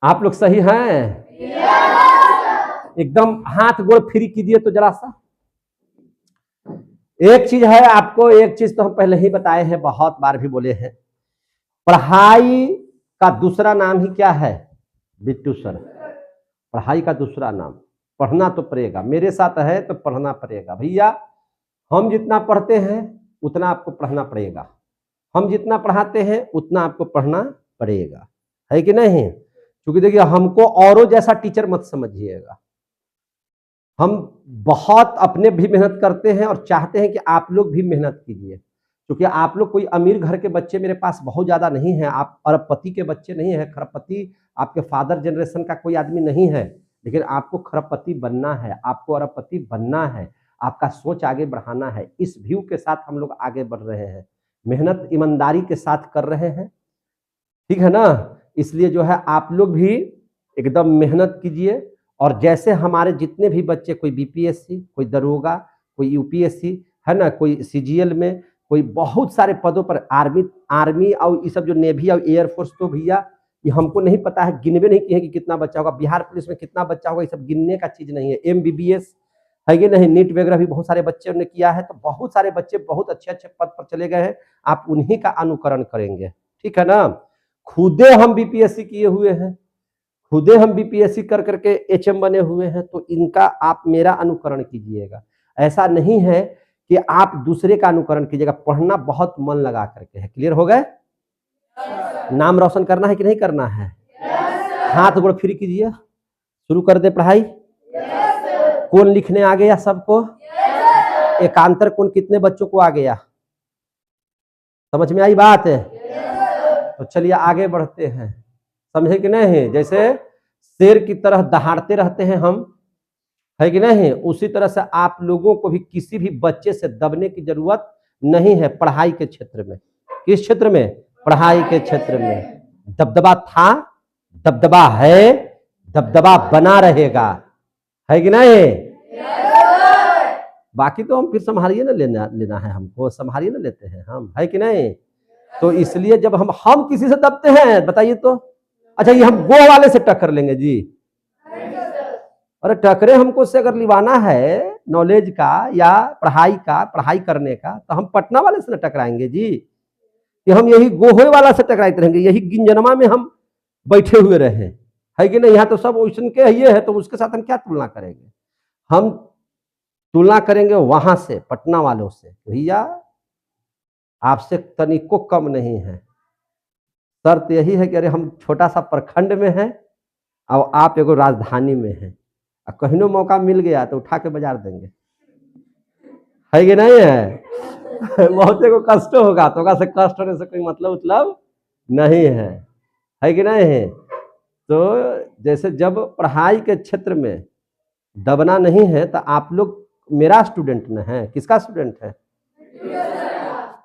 आप लोग सही हैं? एकदम हाथ गोड़ फ्री कीजिए तो जरा सा। एक चीज है, आपको एक चीज तो हम पहले ही बताए हैं, बहुत बार भी बोले हैं, पढ़ाई का दूसरा नाम ही क्या है बिट्टू सर? पढ़ाई का दूसरा नाम, पढ़ना तो पड़ेगा, मेरे साथ है तो पढ़ना पड़ेगा भैया। हम जितना पढ़ते हैं उतना आपको पढ़ना पड़ेगा, हम जितना पढ़ाते हैं उतना आपको पढ़ना पड़ेगा, है कि नहीं? क्योंकि देखिए, हमको औरों जैसा टीचर मत समझिएगा, हम बहुत अपने भी मेहनत करते हैं और चाहते हैं कि आप लोग भी मेहनत कीजिए, क्योंकि आप लोग कोई अमीर घर के बच्चे मेरे पास बहुत ज्यादा नहीं है, आप अरबपति के बच्चे नहीं है, खरबपति आपके फादर जनरेशन का कोई आदमी नहीं है, लेकिन आपको खरबपति बनना है, आपको अरबपति बनना है, आपका सोच आगे बढ़ाना है। इस व्यू के साथ हम लोग आगे बढ़ रहे हैं, मेहनत ईमानदारी के साथ कर रहे हैं, ठीक है ना? इसलिए जो है आप लोग भी एकदम मेहनत कीजिए, और जैसे हमारे जितने भी बच्चे, कोई बीपीएससी, कोई दरोगा, कोई यूपीएससी, है ना, कोई सीजीएल में, कोई बहुत सारे पदों पर, आर्मी और ये सब जो नेवी और एयरफोर्स, तो भैया ये हमको नहीं पता है, गिनवे नहीं किए कि कितना बच्चा होगा, बिहार पुलिस में कितना बच्चा होगा, ये सब गिनने का चीज नहीं है। एमबीबीएस है कि नहीं, नीट वगैरह भी बहुत सारे बच्चों ने किया है, तो बहुत सारे बच्चे बहुत अच्छे अच्छे पद पर चले गए हैं, आप उन्हीं का अनुकरण करेंगे, ठीक है ना? खुदे हम बीपीएससी किए हुए हैं, खुदे हम बीपीएससी कर करके एचएम बने हुए हैं, तो इनका आप मेरा अनुकरण कीजिएगा। ऐसा नहीं है कि आप दूसरे का अनुकरण कीजिएगा, पढ़ना बहुत मन लगा करके है। क्लियर हो गए? नाम रोशन करना है कि नहीं करना है? हाथ गोड़ फ्री कीजिए, शुरू कर दे पढ़ाई। कौन लिखने आ गया सबको? एकांतर कौन कितने बच्चों को आ गया? समझ में आई बात है? तो चलिए आगे बढ़ते हैं, समझे कि नहीं? जैसे शेर की तरह दहाड़ते रहते हैं हम, है कि नहीं, उसी तरह से आप लोगों को भी किसी भी बच्चे से दबने की जरूरत नहीं है पढ़ाई के क्षेत्र में। किस क्षेत्र में? पढ़ाई के क्षेत्र में। दबदबा था, दबदबा है, दबदबा बना रहेगा, है कि नहीं? बाकी तो हम फिर संभालिए ना, लेना है हमको, संभालिए ना लेते हैं हम, है कि नहीं? तो इसलिए जब हम किसी से दबते हैं, बताइए तो, अच्छा ये हम गो वाले से टक्कर लेंगे जी? अरे टकरे हमको से अगर लिवाना है नॉलेज का या पढ़ाई का, पढ़ाई करने का, तो हम पटना वाले से न टकराएंगे जी, कि हम यही गोहे वाला से टकराते रहेंगे, यही गिंजनमा में हम बैठे हुए रहे, है कि नहीं? यहाँ तो सब ओशन के ये है, तो उसके साथ हम क्या तुलना करेंगे? हम तुलना करेंगे वहां से, पटना वालों से। भैया आपसे तनिको कम नहीं है, शर्त यही है कि अरे हम छोटा सा प्रखंड में हैं और आप एगो राजधानी में हैं, कहीं मौका मिल गया तो उठा के बाजार देंगे, है कि नहीं है? बहुत को कष्ट होगा, तो से कष्ट होने से कोई मतलब नहीं है कि नहीं है? तो जैसे जब पढ़ाई के क्षेत्र में दबना नहीं है, तो आप लोग मेरा स्टूडेंट न है, किसका स्टूडेंट है?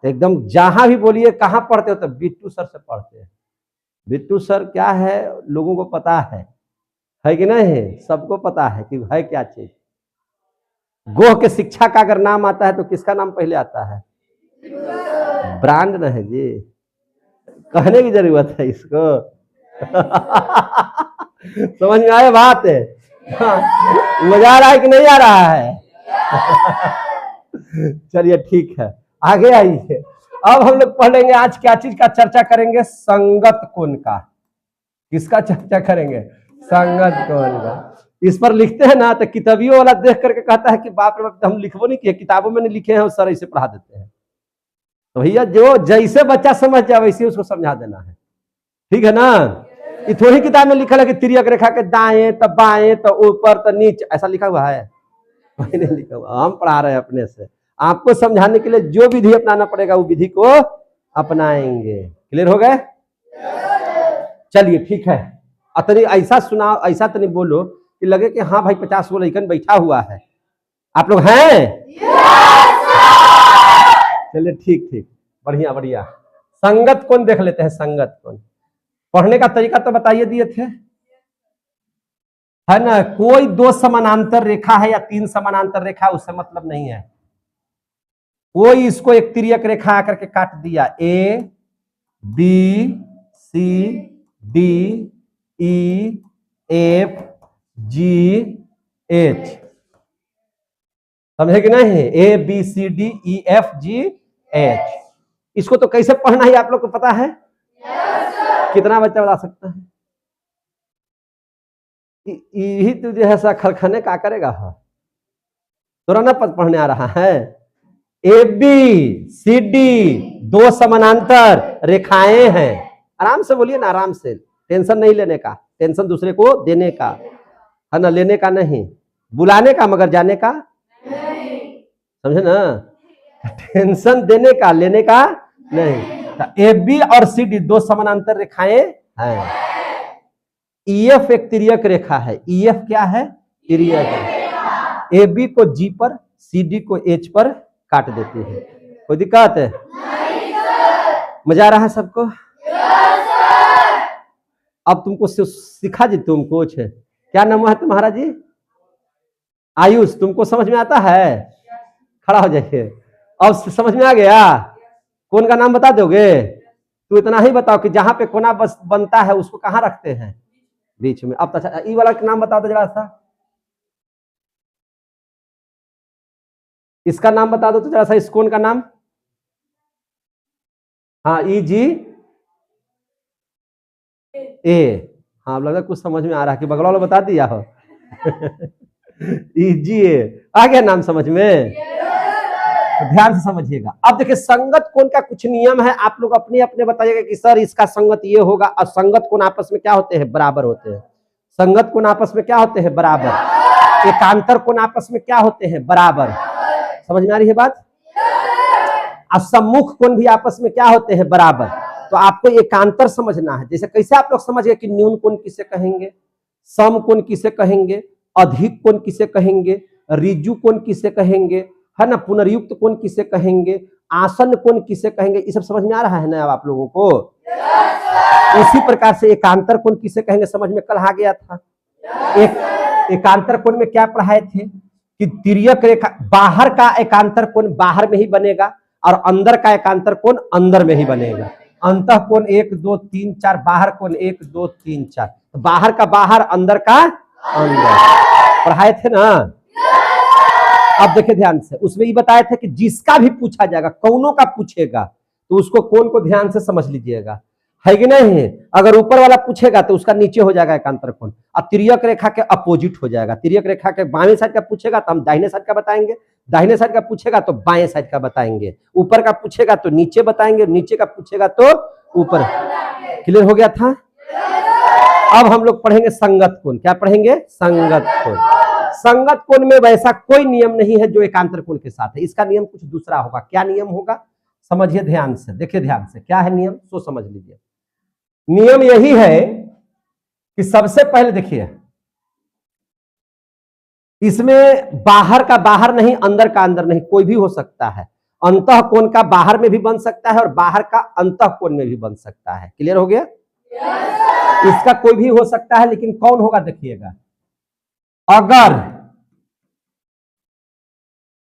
एकदम जहां भी बोलिए कहाँ पढ़ते हो, तो बिट्टू सर से पढ़ते हैं। बिट्टू सर क्या है लोगों को पता है कि नहीं? सबको पता है कि है क्या चीज। गोह के शिक्षा का अगर नाम आता है तो किसका नाम पहले आता है? ब्रांड न है जी, कहने की जरूरत है इसको। समझ में आए बात है? मजा आ रहा है कि नहीं आ रहा है? चलिए ठीक है, आगे आइए। अब हम लोग पढ़ेंगे आज क्या चीज का चर्चा करेंगे? संगत कोण का। किसका चर्चा करेंगे? संगत कोण का। इस पर लिखते हैं ना, तो किताबियों वाला देख करके कहता है कि बाप रे बाप, हम लिखबो नहीं किए, किताबों में नहीं लिखे हैं और सर ऐसे पढ़ा देते हैं। तो भैया जो जैसे बच्चा समझ जाए वैसे उसको समझा देना है, ठीक है ना? ये थोड़ी किताब में लिखा है कि तिर्यक रेखा के दाएं तो बाएं तो ऊपर तो नीचे, ऐसा लिखा हुआ है? नहीं लिखा हुआ, हम पढ़ा रहे हैं अपने से। आपको समझाने के लिए जो विधि अपनाना पड़ेगा वो विधि को अपनाएंगे। क्लियर हो गए? चलिए ठीक है, अतनी ऐसा सुनाओ, ऐसा तनी बोलो कि लगे कि हाँ भाई 50 गो लड़कन बैठा हुआ है। आप लोग हैं? चलिए ठीक ठीक, बढ़िया बढ़िया। संगत कोण देख लेते हैं। संगत कोण पढ़ने का तरीका तो बताइए दिए थे, है ना? कोई दो समानांतर रेखा है या तीन समानांतर रेखा, उससे मतलब नहीं है। कोई इसको एक तिर्यक रेखा आकर के काट दिया, A B C D EF GH, समझे कि नहीं? ABCDEFGH। इसको तो कैसे पढ़ना है आप लोग को पता है? कितना बच्चा बता सकता है? यही तो जो है सा खरखने का करेगा, तो ना पढ़ने आ रहा है। ABCD दो समानांतर रेखाएं हैं। आराम से बोलिए ना, आराम से, टेंशन नहीं लेने का, टेंशन दूसरे को देने का है ना, लेने का नहीं, बुलाने का मगर जाने का नहीं, समझे ना? टेंशन देने का, लेने का नहीं। AB और CD दो समानांतर रेखाएं हैं। EF एक तिर्यक रेखा है। EF क्या है? तिर्यक रेखा। AB को G पर, CD को H पर काट देती है। कोई दिक्कत है? मजा आ रहा है सबको? अब तुमको सिखा जी, तुम कुछ, क्या नाम है तुम्हारा जी? आयुष। तुमको समझ में आता है? खड़ा हो जाइए। अब समझ में आ गया? कौन का नाम बता दोगे? तो इतना ही बताओ कि जहां पे कोना बस बनता है उसको कहाँ रखते हैं? बीच में। अब तो अच्छा, ई वाला का नाम बता दो जरा सा, इसका नाम बता दो तो जरा सा, इस कोन का नाम। हाँ, EG A। हाँ, लगा कुछ समझ में आ रहा है कि बगल वाला बता दिया हो। EG A आ गया नाम समझ में? तो ध्यान से समझिएगा। अब देखिए, संगत कोण का कुछ नियम है, आप लोग अपने अपने बताइएगा कि सर इसका संगत ये होगा। और संगत कोण आपस में क्या होते हैं? बराबर होते हैं। संगत कोण आपस में क्या होते हैं? बराबर। एकांतर कोण आपस में क्या होते हैं? बराबर। समझ में आ रही है बात? और सम्मुख कोण भी आपस में क्या होते हैं? बराबर। तो आपको एकांतर समझना है। जैसे कैसे आप लोग समझ गए कि न्यून कोण किसे कहेंगे, सम कोण किसे कहेंगे, अधिक कोण किसे कहेंगे, ऋजु कोण किसे कहेंगे, है ना, पुनर्युक्त कोण किसे कहेंगे, आसन कोण किसे कहेंगे, ये सब समझ में आ रहा है ना अब आप लोगों को? उसी प्रकार से एकांतर कोण किसे कहेंगे समझ में कल आ गया था। एकांतर कोण में क्या पढ़ाए थे कि तिर्यक रेखा, बाहर का एकांतर कोण बाहर में ही बनेगा और अंदर का एकांतर कोण अंदर में ही बनेगा। अंतः कोण 1 2 3 4, बाहर कोण 1 2 3 4, बाहर का बाहर, अंदर का अंदर, पढ़ाए थे ना? अब देखिए ध्यान से, उसमें ये बताए थे कि जिसका भी पूछा जाएगा, कौनों का पूछेगा तो उसको कोण को ध्यान से समझ लीजिएगा, है कि नहीं? अगर ऊपर वाला पूछेगा तो उसका नीचे हो जाएगा एकांतर कोण, और तिर्यक रेखा के अपोजिट हो जाएगा। तिर्यक रेखा के बाएं साइड का पूछेगा तो हम दाहिने साइड का बताएंगे, दाहिने साइड का पूछेगा तो बाएं साइड का बताएंगे, ऊपर का पूछेगा तो नीचे बताएंगे, नीचे का पूछेगा तो ऊपर। क्लियर हो गया था? अब हम लोग पढ़ेंगे संगत कोण। क्या पढ़ेंगे? संगत कोण। संगत कोण में वैसा कोई नियम नहीं है जो एकांतर कोण के साथ है। इसका नियम कुछ दूसरा होगा। क्या नियम होगा? समझिए ध्यान से, देखिए ध्यान से, क्या है नियम सो समझ लीजिए। नियम यही है कि सबसे पहले देखिए, इसमें बाहर का बाहर नहीं, अंदर का अंदर नहीं, कोई भी हो सकता है। अंतः कोण का बाहर में भी बन सकता है और बाहर का अंतः कोण में भी बन सकता है। क्लियर हो गया? इसका कोई भी हो सकता है, लेकिन कौन होगा देखिएगा, अगर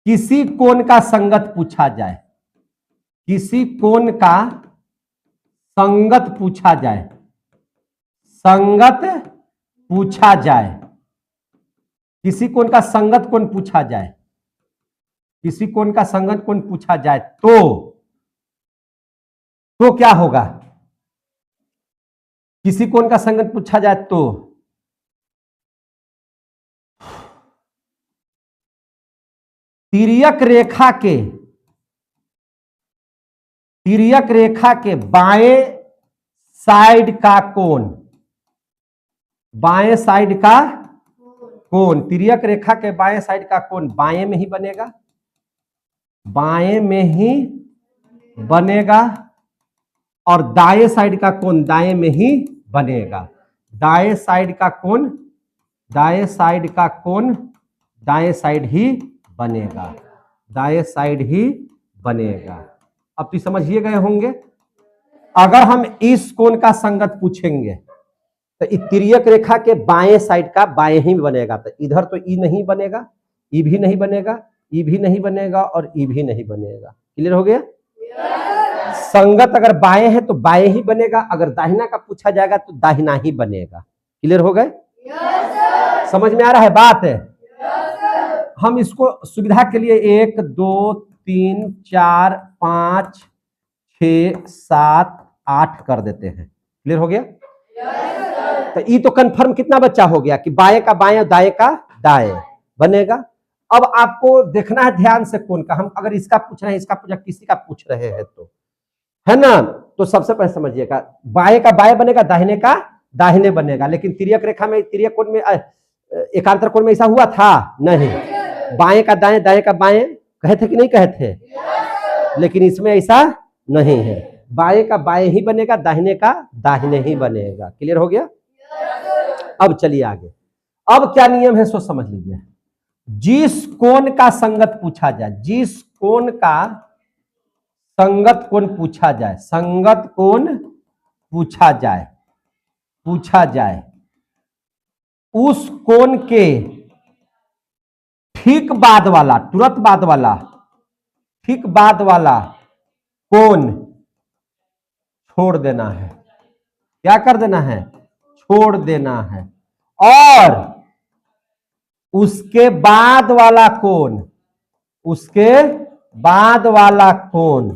किसी कोण का संगत पूछा जाए, किसी कोण का संगत पूछा जाए, संगत पूछा जाए, किसी कोण का संगत कोण पूछा जाए, किसी कोण का संगत कोण पूछा जाए तो क्या होगा? किसी कोण का संगत पूछा जाए तो तिर्यक रेखा के बाएं साइड का कोण, बाएं साइड का कोण, तिर्यक रेखा के बाएं साइड का कोण बाएं में ही बनेगा, बाएं में ही बनेगा, और दाएं साइड का कोण दाएं में ही बनेगा। दाएं साइड का कोण, दाएं साइड का कोण दाएं साइड ही बनेगा, दाएं साइड ही बनेगा। अब तो समझिए गए होंगे। अगर हम इस कोण का संगत पूछेंगे तो तिर्यक रेखा के बाएं साइड का बाएं ही बनेगा, तो इधर तो ई नहीं बनेगा, ई भी नहीं बनेगा, ई भी नहीं बनेगा और ई भी नहीं बनेगा। क्लियर हो गया? संगत अगर बाएं है तो बाएं ही बनेगा, अगर दाहिना का पूछा जाएगा तो दाहिना ही बनेगा। क्लियर हो गए? समझ में आ रहा है बात? हम इसको सुविधा के लिए 1 2 3 4 5 6 7 8 कर देते हैं। क्लियर हो गया? तो ये तो कंफर्म कितना बच्चा हो गया कि बाएं का बाएं और दाएं का दाएं बनेगा। अब आपको देखना है ध्यान से कौन का, हम अगर इसका पूछ रहे हैं, इसका पूछ किसी का पूछ रहे हैं तो, है ना, तो सबसे पहले समझिएगा बाएं का बाएं बनेगा, दाहिने का दाहिने बनेगा। लेकिन तिर्यक रेखा में, तिर्यक कोण में, एकांतर कोण में ऐसा हुआ था नहीं। बाएं का दाएं, दाएं का बाएं कहे थे कि नहीं कहे थे? लेकिन इसमें ऐसा नहीं है, बाएं का बाएं ही बनेगा, दाहिने का दाहिने ही बनेगा। क्लियर हो गया? अब चलिए आगे। अब क्या नियम है सो समझ लीजिए। जिस कोण का संगत पूछा जाए, जिस कोण का संगत कोण पूछा जाए, संगत कोण पूछा जाए, उस कोण के ठीक बाद वाला, तुरंत बाद वाला, ठीक बाद वाला कोण छोड़ देना है। क्या कर देना है? छोड़ देना है। और उसके बाद वाला कोण, उसके बाद वाला कोण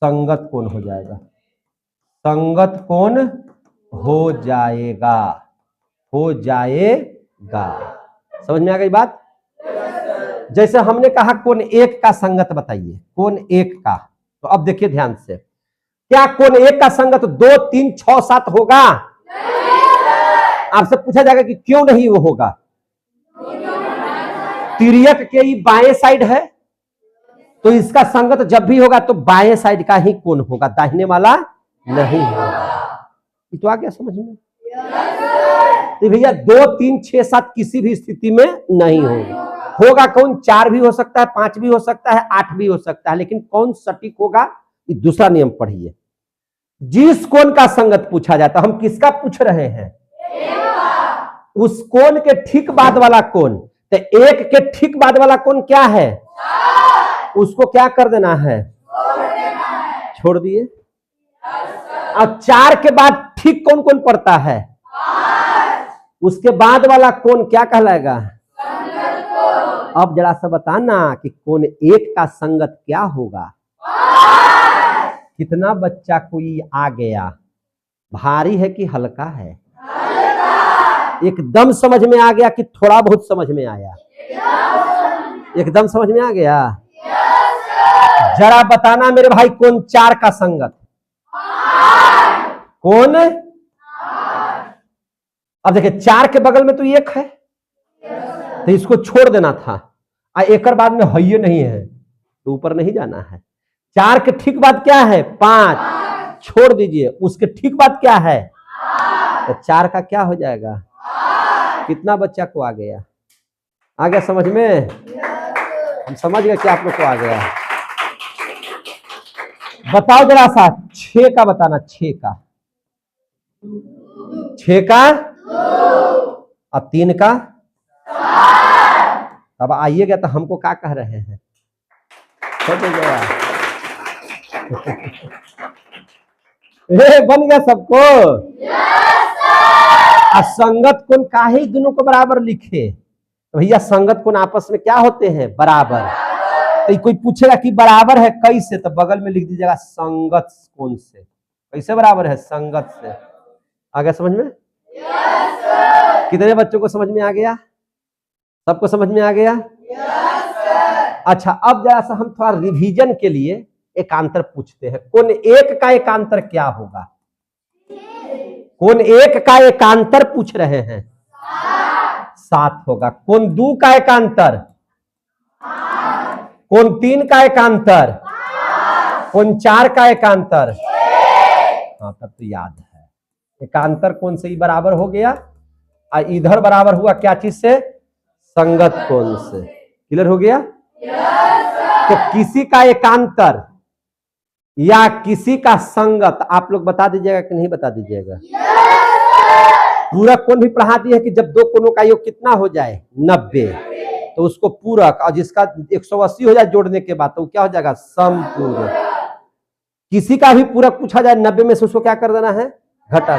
संगत कोण हो जाएगा, संगत कोण हो जाएगा, हो जाएगा। समझ में आ गई बात? जैसे हमने कहा कोण 1 का संगत बताइए, कोण 1 का, तो अब देखिए ध्यान से, क्या कोण 1 का संगत 2 3 6 7 होगा? आपसे पूछा जाएगा कि क्यों नहीं वो होगा? तिर्यक के ही बाएं साइड है, तो इसका संगत जब भी होगा तो बाएं साइड का ही कोण होगा, दाहिने वाला नहीं होगा। ये तो आ गया समझ में? तो भैया 2 3 6 7 किसी भी स्थिति में नहीं होगा। होगा कौन? 4 भी हो सकता है, 5 भी हो सकता है, 8 भी हो सकता है, लेकिन कौन सटीक होगा? ये दूसरा नियम पढ़िए। जिस कोण का संगत पूछा जाता, हम किसका पूछ रहे हैं? उस कोण के ठीक बाद वाला कोण। तो 1 के ठीक बाद वाला कोण क्या है? उसको क्या कर देना है? छोड़ दिए। अब 4 के बाद ठीक कौन कौन पड़ता है? उसके बाद वाला कोण क्या कहलाएगा? अब जरा सा बताना कि कोण 1 का संगत क्या होगा? कितना बच्चा कोई आ गया? भारी है कि हल्का है? एकदम समझ में आ गया कि थोड़ा बहुत समझ में आया? एकदम समझ में आ गया? जरा बताना मेरे भाई, कोण 4 का संगत कौन? अब देखिए 4 के बगल में तो 1 है, तो इसको छोड़ देना था। एक बाद में है नहीं है तो ऊपर नहीं जाना है। 4 के ठीक बाद क्या है? 5, छोड़ दीजिए। उसके ठीक बाद क्या है? तो 4 का क्या हो जाएगा? कितना बच्चा को आ गया? आ गया समझ में? हम समझ गए कि आप लोग को आ गया। बताओ जरा सा 6 का बताना, 6 का, 6 का और 3 का। अब आइएगा तो हमको क्या कह रहे हैं? बन गया सबको? संगत कोण काहे दोनों को बराबर लिखे? तो भैया संगत कोण आपस में क्या होते हैं? बराबर। तो कोई पूछेगा कि बराबर है कैसे, तो बगल में लिख दीजिएगा संगत कोण से। कैसे बराबर है? संगत से। आ गया समझ में? कितने बच्चों को समझ में आ गया? सबको समझ में आ गया? अच्छा, अब जरा सा हम थोड़ा रिवीजन के लिए एकांतर पूछते हैं। कोण 1 का एकांतर क्या होगा? कोण 1 का एकांतर पूछ रहे हैं, 7 होगा। कोण 2 का एकांतर, कोण 3 का एकांतर, कोण 4 का एकांतर। हाँ, तब तो याद है। एकांतर कोण से ही बराबर हो गया, और इधर बराबर हुआ क्या चीज से? संगत कोण से। क्लियर हो गया? तो किसी का एकांतर या किसी का संगत आप लोग बता दीजिएगा कि नहीं बता दीजिएगा? पूरक कोण भी पढ़ा दिए कि जब 2 कोणों का योग कितना हो जाए? 90, तो उसको पूरक, और जिसका 180 हो जाए जोड़ने के बाद तो क्या हो जाएगा? समपूरक। किसी का भी पूरक पूछा जाए 90 में से उसको क्या कर देना है, घटा।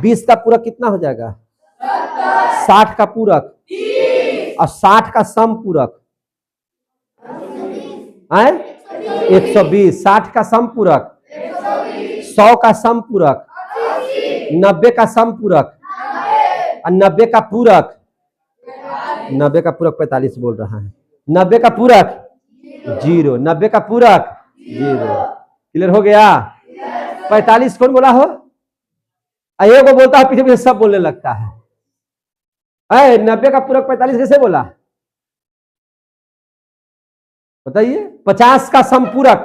20 का पूरक कितना हो जाएगा, 60 का पूरक और 60 का सम पूरक है 120, 60 का सम पूरक 100 का सम पूरक 90 का सम पूरक और 90 का पूरक 45 बोल रहा है। 90 का पूरक 0, 90 का पूरक 0। क्लियर हो गया। 45 कौन बोला हो, आइए को बोलता है पीछे पीछे सब बोलने लगता है। 90 का पूरक 45 कैसे बोला बताइए। 50 का समपूरक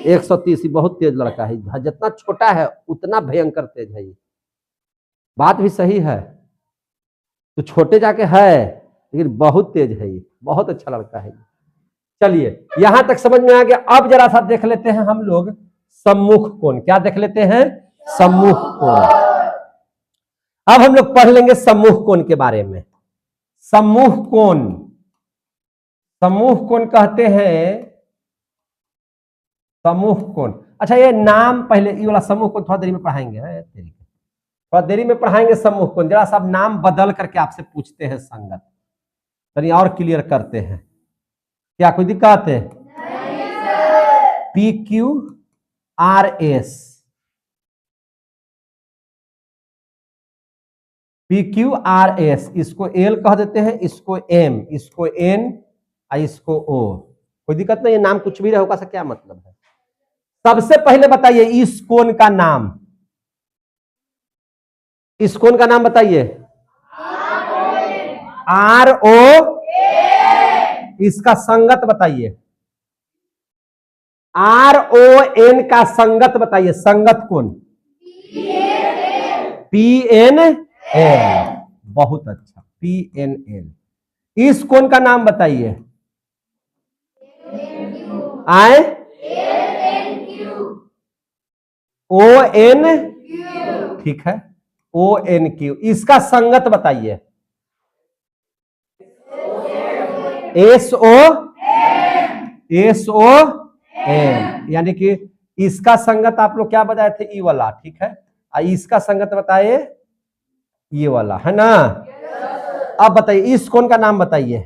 130। बहुत तेज लड़का है, जितना छोटा है उतना भयंकर तेज है। ये बात भी सही है, तो छोटे जाके है लेकिन बहुत तेज है। ये बहुत अच्छा लड़का है। चलिए यहां तक समझ में आ गया। अब जरा सा देख लेते हैं हम लोग सम्मुख कोण। क्या देख लेते हैं, सम्मुख कोण। अब हम लोग पढ़ लेंगे सम्मुख कोण के बारे में। सम्मुख कोण, सम्मुख कोण कहते हैं, सम्मुख कोण। अच्छा ये नाम पहले, ये वाला सम्मुख कोण थोड़ा देरी में पढ़ाएंगे, थोड़ा देरी में पढ़ाएंगे सम्मुख कोण। जरा सा नाम बदल करके आपसे पूछते हैं संगत, तनी और क्लियर करते हैं। क्या कोई दिक्कत है? PQRS, PQRS, इसको L कह देते हैं, इसको M, इसको N, इसको O। कोई दिक्कत नहीं है, नाम कुछ भी रहेगा, क्या मतलब है। सबसे पहले बताइए इस कोण का नाम, इस कोण का नाम बताइए। RO। इसका संगत बताइए। RON का संगत बताइए, संगत कोण PNL। बहुत अच्छा, PNL। इस कोण का नाम बताइए। ON, ठीक है, ONQ। इसका संगत बताइए। SOM, यानी कि इसका संगत आप लोग क्या बताए थे, ई वाला, ठीक है। इसका संगत बताइए ये वाला, है ना। अब बताइए इस कोण का नाम बताइए।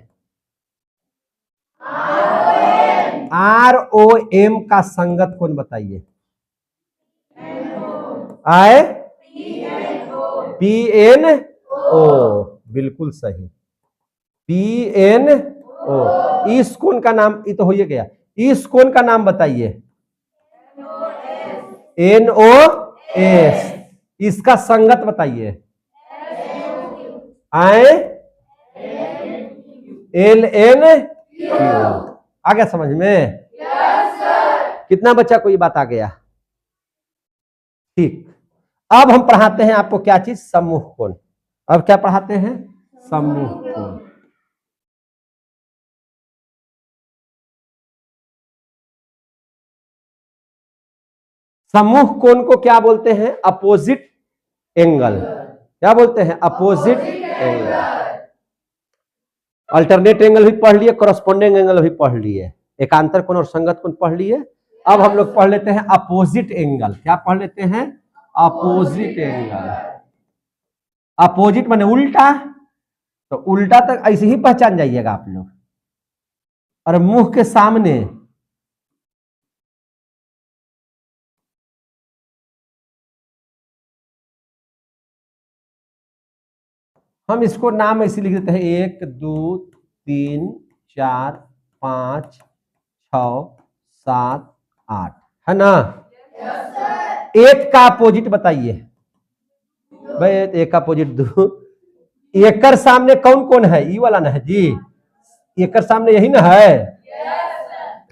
ROM का संगत कोण बताइए। PNO, बिल्कुल सही, PNO। इस कोण का नाम, ये तो हो ही गया। इस कोण का नाम बताइए। NOS। इसका संगत बताइए। LNQ। आ गया समझ में? कितना बच्चा को ये बात आ गया? ठीक। अब हम पढ़ाते हैं आपको क्या चीज, सम्मुख कोण। अब क्या पढ़ाते हैं, सम्मुख कोण। सम्मुख कोण को क्या बोलते हैं, अपोजिट एंगल। क्या बोलते हैं, अपोजिट एंगल। अल्टरनेट एंगल भी पढ़ लिए, कॉरस्पॉन्डिंग एंगल भी पढ़ लिए, एकांतर कोण और संगत कोण पढ़ लिए। अब हम लोग पढ़ लेते हैं अपोजिट एंगल। क्या पढ़ लेते हैं, अपोजिट एंगल। अपोजिट माने उल्टा, तो उल्टा तक ऐसे ही पहचान जाइएगा आप लोग। और मुंह के सामने, हम इसको नाम ऐसे लिख देते हैं 1 2 3 4 5 6 7 8, है ना। एक का अपोजिट बताइए भाई, एक का अपोजिट 2। एकर सामने कौन कौन है, ई वाला ना है जी। एकर सामने यही ना है,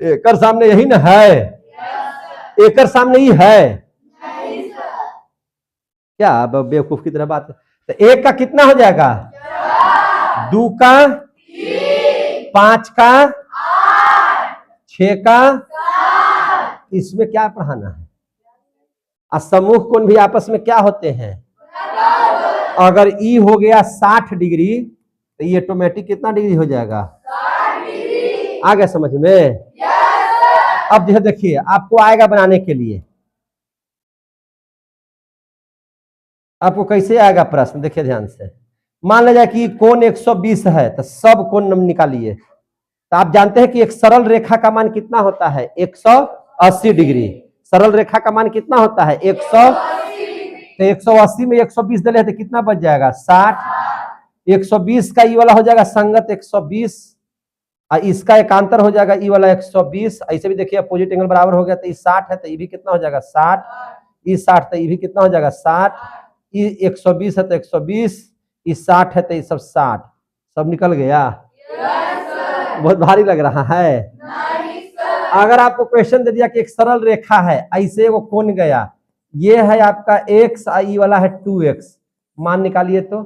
एकर सामने यही ना है, एकर सामने ही है। क्या बेवकूफ की तरह बात है। तो एक का कितना हो जाएगा, 2 का 5 का 6 का। इसमें क्या पढ़ाना है। और समूह कोण भी आपस में क्या होते हैं, अगर ई हो गया 60 डिग्री तो ये ऑटोमेटिक कितना डिग्री हो जाएगा, 60 डिग्री। आ गया समझ में। अब जो है देखिए आपको आएगा बनाने के लिए, आपको कैसे आएगा प्रश्न, देखिए ध्यान से। मान लिया जाए कि कोण 120 है, तो सब कोण निकालिए। तो आप जानते हैं कि एक सरल रेखा का मान कितना होता है, 180 डिग्री। सरल रेखा का मान कितना होता है, 100। तो 180 में 120 दले तो कितना बच जाएगा, 60। 120 का ई वाला हो जाएगा संगत 120, और इसका एकांतर हो जाएगा ई वाला 120। ऐसे भी देखिए अपोजिट एंगल बराबर हो गया, तो ये 60 है तो ये भी कितना हो जाएगा 60, ये 60 तो ये भी कितना हो जाएगा 60, ये 120 है तो 120, ये 60 है तो ये सब 60, सब निकल गया। बहुत भारी लग रहा है। अगर आपको क्वेश्चन दे दिया कि एक सरल रेखा है, ऐसे वो कोण गया, ये है आपका x, आई वाला है 2x, मान निकालिए। तो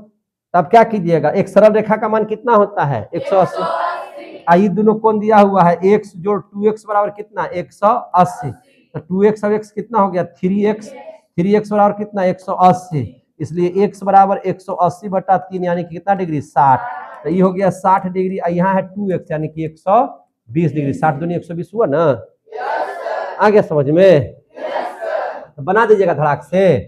तब क्या कीजिएगा, एक सरल रेखा का मान कितना होता है 180, आई दोनों कोण दिया हुआ है, x जोड़ 2x बराबर कितना 180, तो 2x और x कितना हो गया 3x, 3x बराबर कितना 180, इसलिए x बराबर 180/3 यानी कि कितना डिग्री 60। तो ये हो गया 60 डिग्री, यहाँ है 2x यानी कि 120 डिग्री। 60 दूनी 120 हुआ ना, आ गया समझ में? तो बना दीजिएगा धड़ाक से।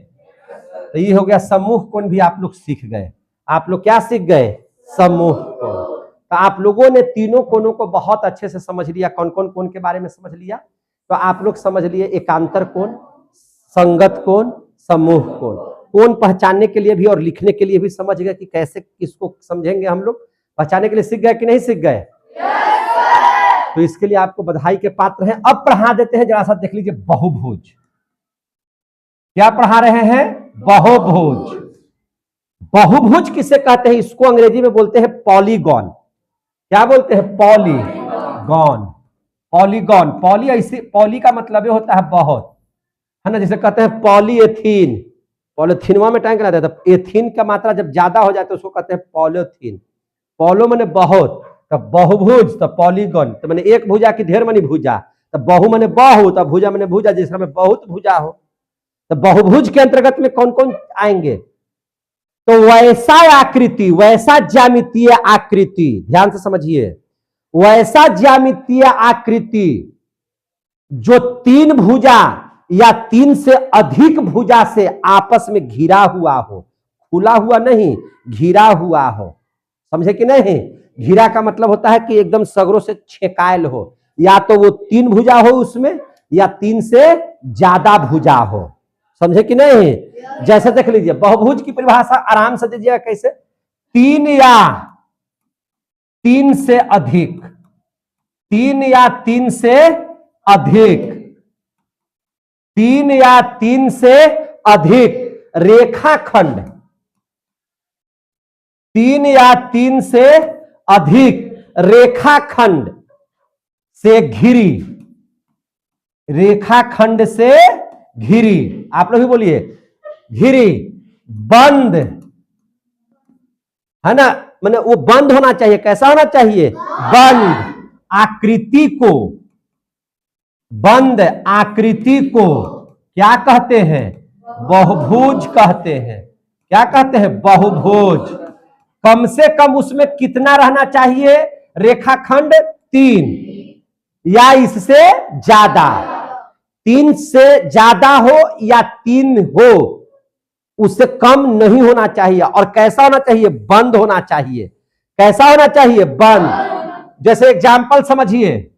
तो ये हो गया समूह कोण भी आप लोग सीख गए। आप लोग क्या सीख गए, समूह कोण। तो आप लोगों ने तीनों कोणों को बहुत अच्छे से समझ लिया। कौन कौन कोण के बारे में समझ लिया, तो आप लोग समझ लिए एकांतर कोण, संगत कोण, समूह कोण। कोण पहचानने के लिए भी और लिखने के लिए भी समझ गए कि कैसे किसको समझेंगे हम लोग, पहचानने के लिए सीख गए कि नहीं सीख गए? तो इसके लिए आपको बधाई के पात्र हैं। अब पढ़ा देते हैं, जरा सा देख लीजिए बहुभुज। क्या पढ़ा रहे हैं, बहुभुज। बहुभुज किसे कहते हैं, इसको अंग्रेजी में बोलते हैं पॉलीगॉन। क्या बोलते हैं, पॉलीगॉन। पॉलीगॉन, पॉली ऐसे, पॉली का मतलब होता है बहुत, है ना। जैसे कहते हैं पॉलीएथीन, पॉलीथीनवा में टैंक रहता है, तो एथीन का मात्रा जब ज्यादा हो जाए तो उसको कहते हैं पॉलीथीन। पॉलो माने बहुत, तो बहुभुज, तो पॉलीगॉन, तो मैंने एक भुजा की ढेर मनी भुजा, तो बहु माने बहु, तो भुजा माने भुजा, जिसका में बहुत भुजा हो। तो बहुभुज के अंतर्गत में कौन कौन आएंगे, तो वैसा आकृति, वैसा ज्यामितीय आकृति, ध्यान से समझिए, वैसा ज्यामितीय आकृति जो तीन भुजा या तीन से अधिक भुजा से आपस में घिरा हुआ हो, खुला हुआ नहीं, घिरा हुआ हो, समझे कि नहीं? घिरा का मतलब होता है कि एकदम सगरों से छेकायल हो, या तो वो तीन भुजा हो उसमें, या तीन से ज्यादा भुजा हो, समझे कि नहीं? जैसे देख लीजिए बहुभुज की परिभाषा आराम से दीजिएगा कैसे, तीन या तीन से अधिक, तीन या तीन से अधिक, तीन या तीन से अधिक रेखाखंड, तीन या तीन से अधिक रेखाखंड से घिरी, रेखाखंड से घिरी, आप लोग भी बोलिए घिरी, बंद, है ना, माने वो बंद होना चाहिए। कैसा होना चाहिए, बंद आकृति को, बंद आकृति को क्या कहते हैं, बहुभुज कहते हैं। क्या कहते हैं, बहुभुज। कम से कम उसमें कितना रहना चाहिए, रेखाखंड तीन या इससे ज्यादा, तीन से ज्यादा हो या तीन हो, उससे कम नहीं होना चाहिए। और कैसा होना चाहिए, बंद होना चाहिए। कैसा होना चाहिए, बंद। जैसे एग्जाम्पल समझिए,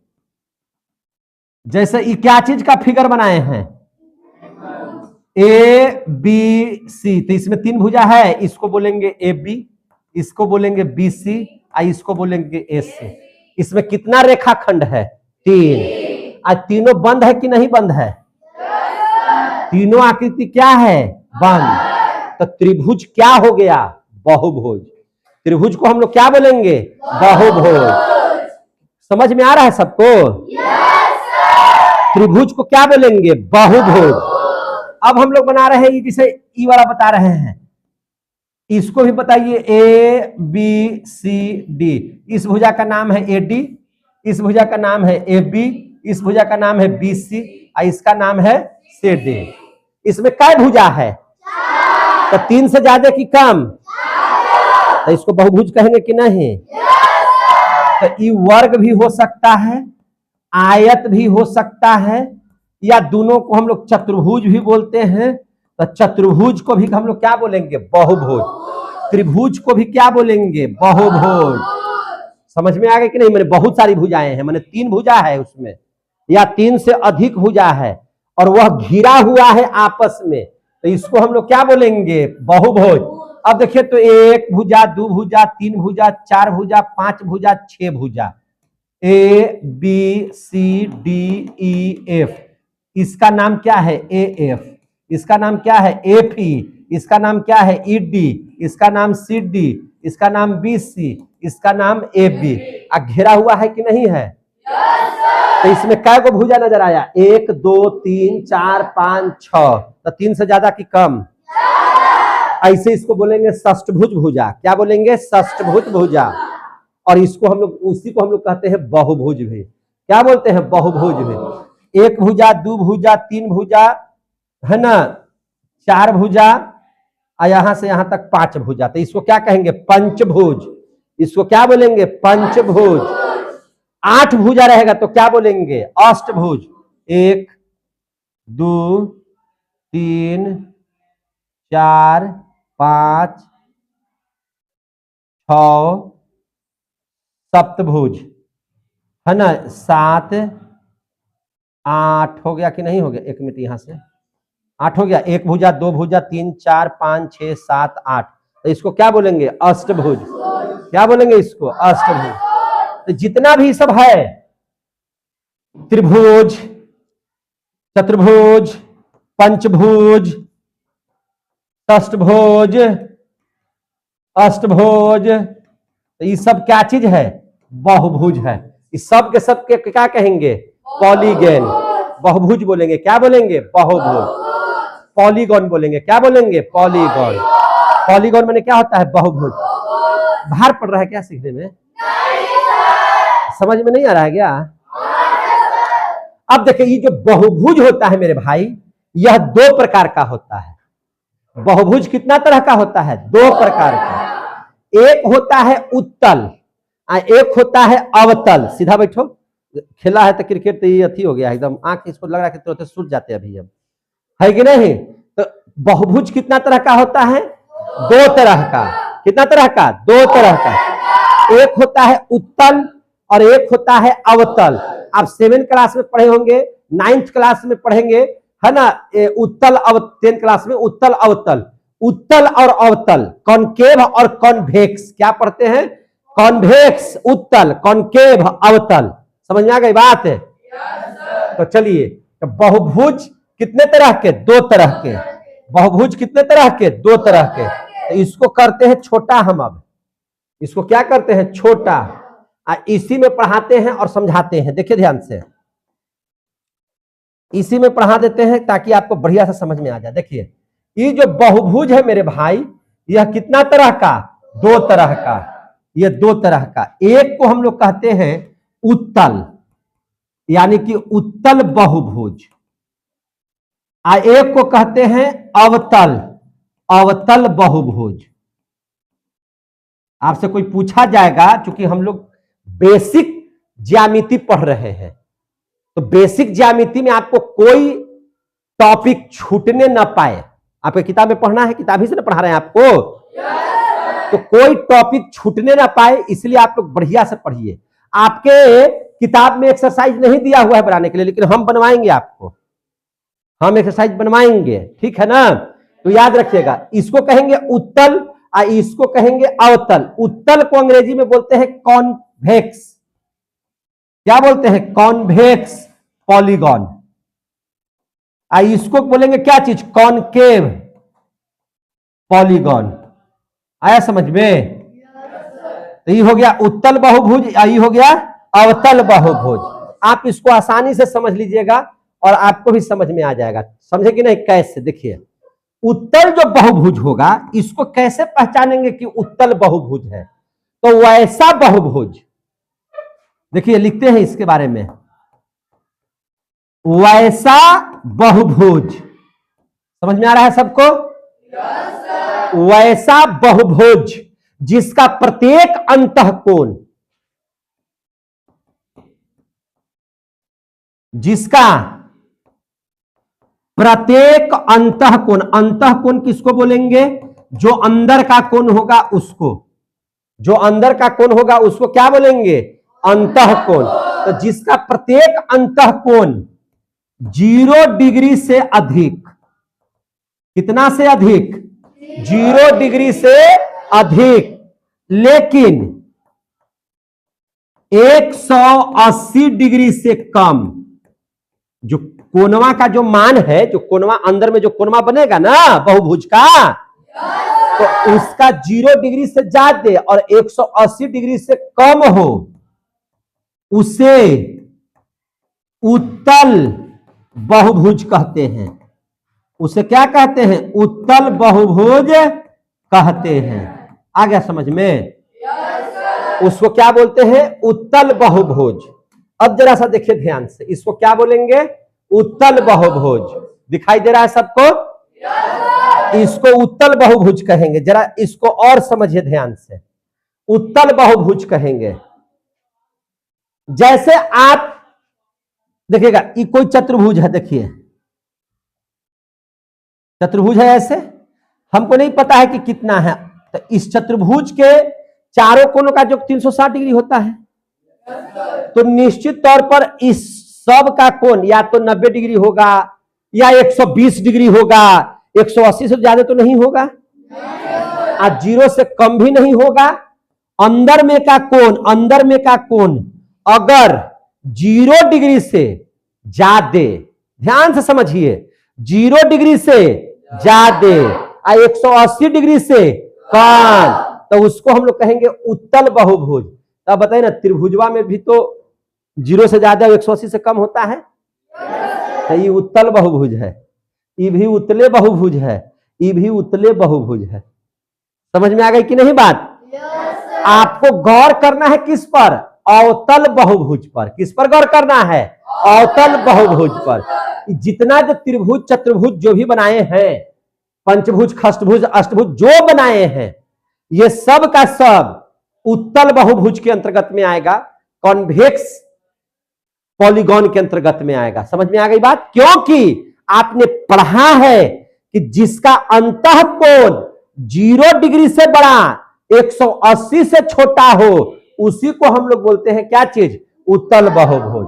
जैसे ये क्या चीज का फिगर बनाए हैं, ए बी सी, तो इसमें तीन भुजा है, इसको बोलेंगे ए बी, इसको बोलेंगे बी सी, इसको बोलेंगे ए सी। इसमें कितना रेखाखंड है, तीन। आज तीनों बंद है कि नहीं बंद है, तीनों आकृति क्या है, बंद। तो त्रिभुज क्या हो गया, बहुभुज। त्रिभुज को हम लोग क्या बोलेंगे, बहुभुज। समझ में आ रहा है सबको? त्रिभुज को क्या बोलेंगे, बहुभुज। अब हम लोग बना रहे हैं, जिसे ई वाला बता रहे हैं, इसको भी बताइए, ए बी सी डी। इस भुजा का नाम है ए डी, इस भुजा का नाम है ए बी, इस भुजा का नाम है बी सी, और इसका नाम है सी डी। इसमें कै भुजा है, तो तीन से ज्यादा की कम, तो इसको बहुभुज कहेंगे कि नहीं? तो ई वर्ग भी हो सकता है, आयत भी हो सकता है, या दोनों को हम लोग चतुर्भुज भी बोलते हैं। तो चतुर्भुज को भी हम लोग क्या बोलेंगे? बहुभुज। त्रिभुज को भी क्या बोलेंगे? बहुभुज। समझ में आ गया कि नहीं? मैंने बहुत सारी भुजाएं हैं, मैंने 3 भुजा है उसमें, या 3 से अधिक भुजा है, और वह घिरा हुआ है आपस में, तो इसको हम लोग क्या बोलेंगे? बहुभुज। अब देखिए तो 1 भुजा, 2 भुजा, 3 भुजा, 4 भुजा, 5 भुजा, 6 भुजा, A B C D E F, इसका नाम क्या है? A F. इसका नाम क्या है? F E. इसका नाम क्या है? E D. इसका नाम सी डी। इसका नाम बी सी। इसका नाम ए बी। घेरा हुआ है कि नहीं है? तो इसमें कै को भुजा नजर आया? 1 2 3 4 5 6, तो 3 से ज्यादा कि कम? ऐसे इसको बोलेंगे षष्ठभुज भुजा। क्या बोलेंगे? षष्ठभुज भुजा। और इसको हम लोग, उसी को हम लोग कहते हैं बहुभुज भी। क्या बोलते हैं? बहुभुज भी। 1 भुजा, 2 भुजा, 3 भुजा, है ना, 4 भुजा, और यहां से यहां तक 5 भुजा, तो इसको क्या कहेंगे? पंचभुज। इसको क्या बोलेंगे? पंचभुज। 8 भुजा रहेगा तो क्या बोलेंगे? अष्टभुज। 1 2 3 4 5 6 सप्तभुज, है ना, 7 8 हो गया कि नहीं हो गया? 1 मिनट, यहां से 8 हो गया। 1 भुजा, 2 भुजा, 3 4 5 6 7 8, तो इसको क्या बोलेंगे? अष्टभुज। क्या बोलेंगे इसको? अष्टभुज। तो जितना भी सब है, त्रिभुज, चतुर्भुज, पंचभुज, षष्ठभुज, अष्टभुज, तो ये सब क्या चीज है? बहुभुज है। इस सब के सब के क्या कहेंगे? पॉलीगन। बहुभुज बोलेंगे, क्या बोलेंगे? बहुभुज। पॉलीगॉन बोलेंगे, क्या बोलेंगे? पॉलीगॉन। पॉलीगॉन मैंने क्या होता है? बहुभुज। बाहर पड़ रहा है क्या सीखने में? समझ में नहीं आ रहा है क्या? अब देखिए, ये जो बहुभुज होता है मेरे भाई, यह 2 प्रकार का होता है। बहुभुज कितना तरह का होता है? 2 प्रकार का। एक होता है उत्तल, एक होता है अवतल। सीधा बैठो, खेला है तो क्रिकेट तो ये अथी हो गया एकदम, आंख इसको लग रहा है कि तुरंत सूझ जाते हैं अभी, अब है कि नहीं? तो बहुभुज कितना तरह का होता है? 2 तरह का। कितना तरह का? 2 तरह का। एक होता है उत्तल और एक होता है अवतल। आप 7 क्लास में पढ़े होंगे, 9th क्लास में पढ़ेंगे, है ना, उत्तल 10th क्लास में उत्तल अवतल। उत्तल और अवतल, कॉनकेव और कॉन्वेक्स, क्या पढ़ते हैं? कॉन्वेक्स उत्तल, कॉनकेव अवतल। समझ में आ गई बात है? तो चलिए, तो बहुभुज कितने तरह के? 2 तरह के। बहुभुज कितने तरह के? 2 तरह के। तो इसको करते हैं छोटा हम। अब इसको क्या करते हैं? छोटा। इसी में पढ़ाते हैं और समझाते हैं। देखिए ध्यान से, इसी में पढ़ा देते हैं ताकि आपको बढ़िया से समझ में आ जाए। देखिए, ये जो बहुभुज है मेरे भाई, यह कितना तरह का? 2 तरह का। यह 2 तरह का। एक को हम लोग कहते हैं उत्तल, यानी कि उत्तल बहुभुज, एक को कहते हैं अवतल, अवतल बहुभुज। आपसे कोई पूछा जाएगा, क्योंकि हम लोग बेसिक ज्यामिति पढ़ रहे हैं, तो बेसिक ज्यामिति में आपको कोई टॉपिक छूटने ना पाए। आपके किताब में पढ़ना है, किताब ही से ना पढ़ा रहे हैं आपको, तो कोई टॉपिक छूटने ना पाए, इसलिए आप लोग बढ़िया से पढ़िए। आपके किताब में एक्सरसाइज नहीं दिया हुआ है बनाने के लिए, लेकिन हम बनवाएंगे आपको, हम एक्सरसाइज बनवाएंगे, ठीक है ना? तो याद रखिएगा, इसको कहेंगे उत्तल और इसको कहेंगे अवतल। उत्तल को अंग्रेजी में बोलते हैं कॉन्वेक्स। क्या बोलते हैं? Convex polygon. इसको बोलेंगे क्या चीज? Concave polygon. आया समझ में? तो ये हो गया उत्तल बहुभुज, ये हो गया अवतल बहुभुज। आप इसको आसानी से समझ लीजिएगा और आपको भी समझ में आ जाएगा। समझे कि नहीं? कैसे? देखिए, उत्तल जो बहुभुज होगा, इसको कैसे पहचानेंगे कि उत्तल बहुभुज है? तो वैसा बहुभुज, देखिए लिखते हैं इसके बारे में, वैसा बहुभुज। समझ में आ रहा है सबको? वैसा बहुभुज जिसका प्रत्येक अंतःकोण जिसका प्रत्येक अंतःकोण, अंतःकोण किसको बोलेंगे? जो अंदर का कोण होगा उसको, जो अंदर का कोण होगा उसको क्या बोलेंगे? अंतःकोण। तो जिसका प्रत्येक अंतःकोण 0 डिग्री से अधिक, कितना से अधिक? 0 डिग्री से अधिक, लेकिन 180 डिग्री से कम, जो कोनवा का जो मान है, जो कोनवा अंदर में जो कोनवा बनेगा ना बहुभुज का, तो उसका 0 डिग्री से ज्यादा और 180 डिग्री से कम हो, उसे उत्तल बहुभुज कहते हैं। उसे क्या कहते हैं? उत्तल बहुभुज कहते हैं। आ गया समझ में? उसको क्या बोलते हैं? उत्तल बहुभुज। अब जरा सा देखिए ध्यान से, इसको क्या बोलेंगे? उत्तल बहुभुज। दिखाई दे रहा है सबको? इसको उत्तल बहुभुज कहेंगे। जरा इसको और समझिए ध्यान से, उत्तल बहुभुज कहेंगे। जैसे आप देखिएगा, ये कोई चतुर्भुज है, देखिए चतुर्भुज है ऐसे, हमको नहीं पता है कि कितना है, तो इस चतुर्भुज के चारों कोनों का जो 360 डिग्री होता है, तो निश्चित तौर पर इस सब का कोण या तो 90 डिग्री होगा या 120 डिग्री होगा, 180 से ज्यादा तो नहीं होगा, और 0 से कम भी नहीं होगा। अंदर में का कोण, अंदर में का कोण अगर 0 डिग्री से ज्यादा, ध्यान से समझिए, 0 डिग्री से ज्यादा और 180 डिग्री से कम, तो उसको हम लोग कहेंगे उत्तल बहुभुज। तब बताइए ना, त्रिभुजवा में भी तो 0 से ज्यादा 180 से कम होता है, तो ये उत्तल बहुभुज है, ये भी उत्तले बहुभुज है, ये भी उत्तले बहुभुज है। समझ में आ गई कि नहीं बात? आपको गौर करना है किस पर? अवतल बहुभुज पर। किस पर गौर करना है? अवतल बहुभुज पर। जितना जो त्रिभुज चतुर्भुज जो भी बनाए हैं, पंचभुज खष्टभुज अष्टभुज जो बनाए हैं, ये सब का सब उत्तल बहुभुज के अंतर्गत में आएगा, कॉन्वेक्स पॉलीगॉन के अंतर्गत में आएगा। समझ में आ गई बात? क्योंकि आपने पढ़ा है कि जिसका अंतःकोण 0 डिग्री से बड़ा 180 से छोटा हो, उसी को हम लोग बोलते हैं क्या चीज? उत्तल बहुभुज।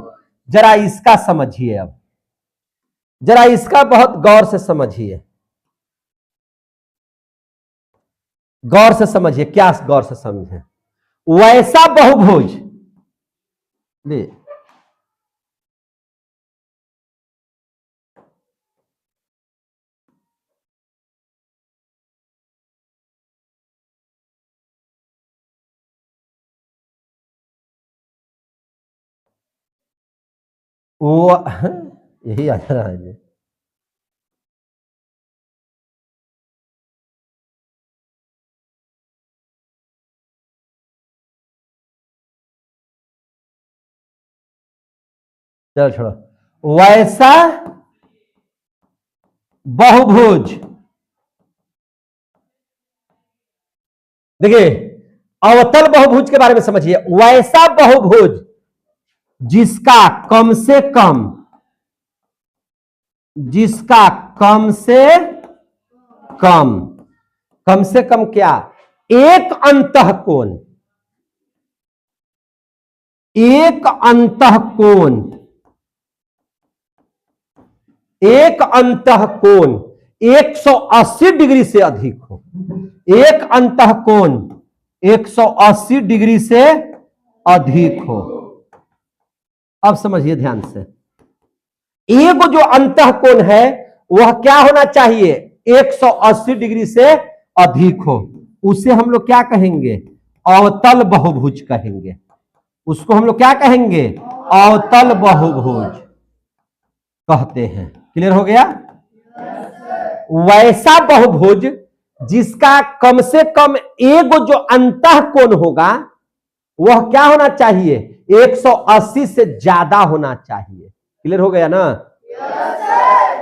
जरा इसका समझिए, अब जरा इसका बहुत गौर से समझिए, गौर से समझिए। क्या गौर से समझे? वैसा बहुभुज, ले वो यही आ रहा है। चलो छोड़ो, वैसा बहुभुज। देखिए, अवतल बहुभुज के बारे में समझिए। वैसा बहुभुज जिसका कम से कम, जिसका कम से कम क्या? एक अंतःकोण, एक अंतःकोण, एक अंतःकोण 180 डिग्री से अधिक हो, एक अंतःकोण 180 डिग्री से अधिक हो। अब समझिए ध्यान से, एक जो अंतःकोण है वह क्या होना चाहिए? 180 डिग्री से अधिक हो। उसे हम लोग क्या कहेंगे? अवतल बहुभुज कहेंगे। उसको हम लोग क्या कहेंगे? अवतल बहुभुज कहते हैं। क्लियर हो गया? वैसा बहुभुज जिसका कम से कम एक जो अंतःकोण होगा वह क्या होना चाहिए? 180 से ज्यादा होना चाहिए। क्लियर हो गया ना?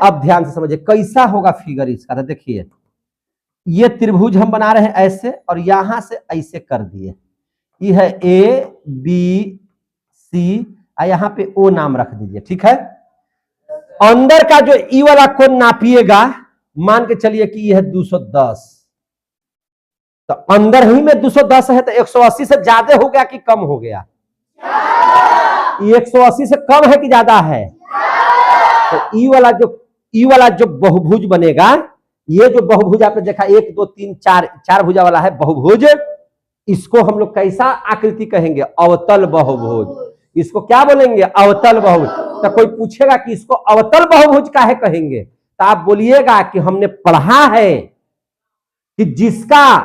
अब ध्यान से समझिए कैसा होगा फिगर इसका। तो देखिए, ये त्रिभुज हम बना रहे हैं ऐसे, और यहां से ऐसे कर दिए। ये है A B C, यहां पे O नाम रख दीजिए, ठीक है। अंदर का जो ई वाला कोण नापिएगा, मान के चलिए कि यह 210, तो अंदर ही में 210 है, तो 180 से ज्यादा हो गया कि कम हो गया? 180 से कम है कि ज्यादा है? तो ई वाला जो बहुभुज बनेगा, ये जो बहुभुज आपने देखा 1 2 3 4 भुजा वाला है बहुभुज, इसको हम लोग कैसा आकृति कहेंगे? अवतल बहुभुज। इसको क्या बोलेंगे? अवतल बहुभुज। तो कोई पूछेगा कि इसको अवतल बहुभुज काहे कहेंगे, तो आप बोलिएगा कि हमने पढ़ा है कि जिसका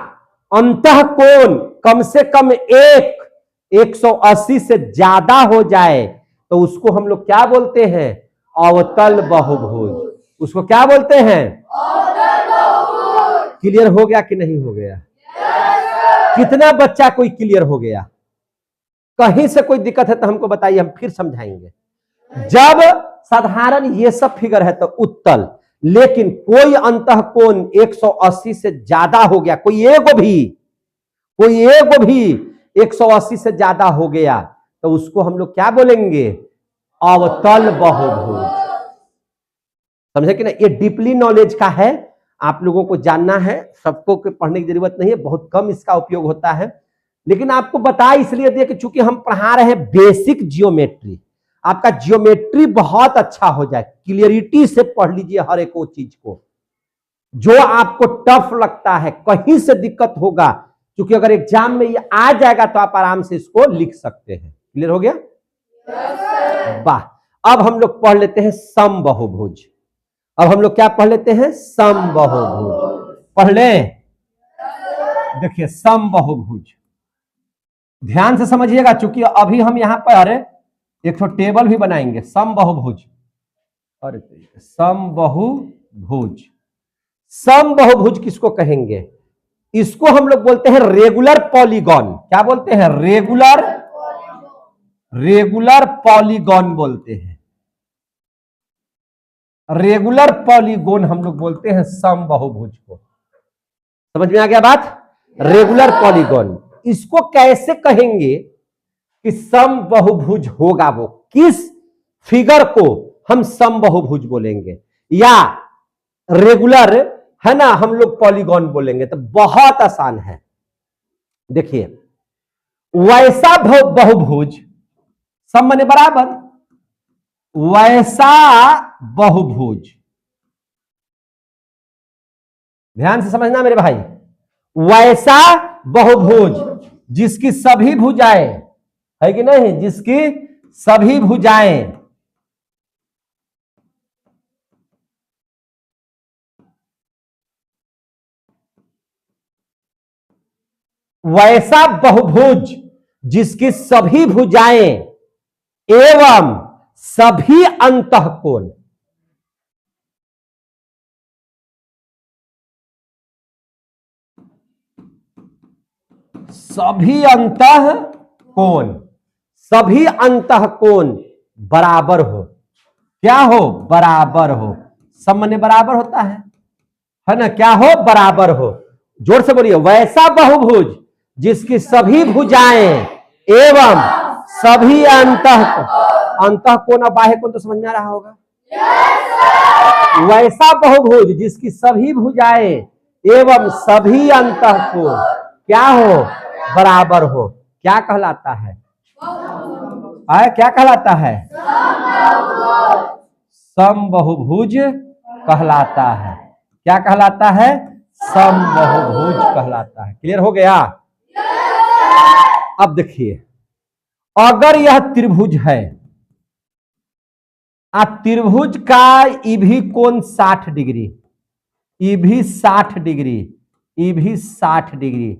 अंतः कोण कम से कम 180 से ज्यादा हो जाए तो उसको हम लोग क्या बोलते हैं? अवतल बहुभुज। उसको क्या बोलते हैं? क्लियर हो गया कि नहीं हो गया? कितना बच्चा कोई क्लियर हो गया? कहीं से कोई दिक्कत है तो हमको बताइए, हम फिर समझाएंगे। जब साधारण ये सब फिगर है तो उत्तल, लेकिन कोई अंतः कोण 180 से ज्यादा हो गया, कोई एगो भी 180 से ज्यादा हो गया, तो उसको हम लोग क्या बोलेंगे? अवतल बहुभुज। समझे कि ना? ये डीपली नॉलेज का है, आप लोगों को जानना है, सबको पढ़ने की जरूरत नहीं है, बहुत कम इसका उपयोग होता है, लेकिन आपको बता इसलिए दिया कि चूंकि हम पढ़ा रहे हैं बेसिक जियोमेट्री, आपका जियोमेट्री बहुत अच्छा हो जाए, क्लियरिटी से पढ़ लीजिए हर एक चीज को। जो आपको टफ लगता है, कहीं से दिक्कत होगा, क्योंकि अगर एग्जाम में ये आ जाएगा तो आप आराम से इसको लिख सकते हैं। क्लियर हो गया? वाह। अब हम लोग पढ़ लेते हैं समबाहुभुज। अब हम लोग क्या पढ़ लेते हैं? समबाहुभुज। पढ़ ले। देखिए समबाहुभुज, ध्यान से समझिएगा, चूंकि अभी हम यहां पर एक तो टेबल भी बनाएंगे। समबाहुभुज, अरे समबाहुभुज, समबाहुभुज किसको कहेंगे? इसको हम लोग बोलते हैं रेगुलर पॉलीगॉन। क्या बोलते हैं? रेगुलर पॉलीगॉन बोलते हैं। रेगुलर पॉलीगॉन हम लोग बोलते हैं समबाहुभुज को। समझ में आ गया बात? Regular polygon. इसको कैसे कहेंगे कि समबाहुभुज होगा? वो किस फिगर को हम समबाहुभुज बोलेंगे, या रेगुलर है ना हम लोग पॉलीगॉन बोलेंगे? तो बहुत आसान है। देखिए, वैसा बहुभुज, सम माने बराबर, वैसा बहुभुज, ध्यान से समझना मेरे भाई, वैसा बहुभुज जिसकी सभी भुजाएं, है कि नहीं, जिसकी सभी भुजाएं वैसा बहुभुज जिसकी सभी भुजाएं एवं सभी अंतःकोण, सभी अंतःकोण, सभी अंतःकोण बराबर हो। क्या हो? बराबर हो। सब माने बराबर होता है ना? क्या हो? बराबर हो। जोर से बोलिए, वैसा बहुभुज जिसकी सभी भुजाएं एवं सभी अंतःकोण और बाह्य कोण तो समझ में आ रहा होगा। वैसा बहुभुज जिसकी सभी भुजाएं एवं सभी अंतःकोण क्या हो? बराबर हो। क्या कहलाता है? क्या कहलाता है? समबाहुभुज कहलाता है। क्या कहलाता है? समबाहुभुज कहलाता है। क्लियर हो गया? अब देखिए, अगर यह त्रिभुज है, त्रिभुज का ईभी कोण 60 डिग्री, ईभी 60 डिग्री, ईभी 60 डिग्री,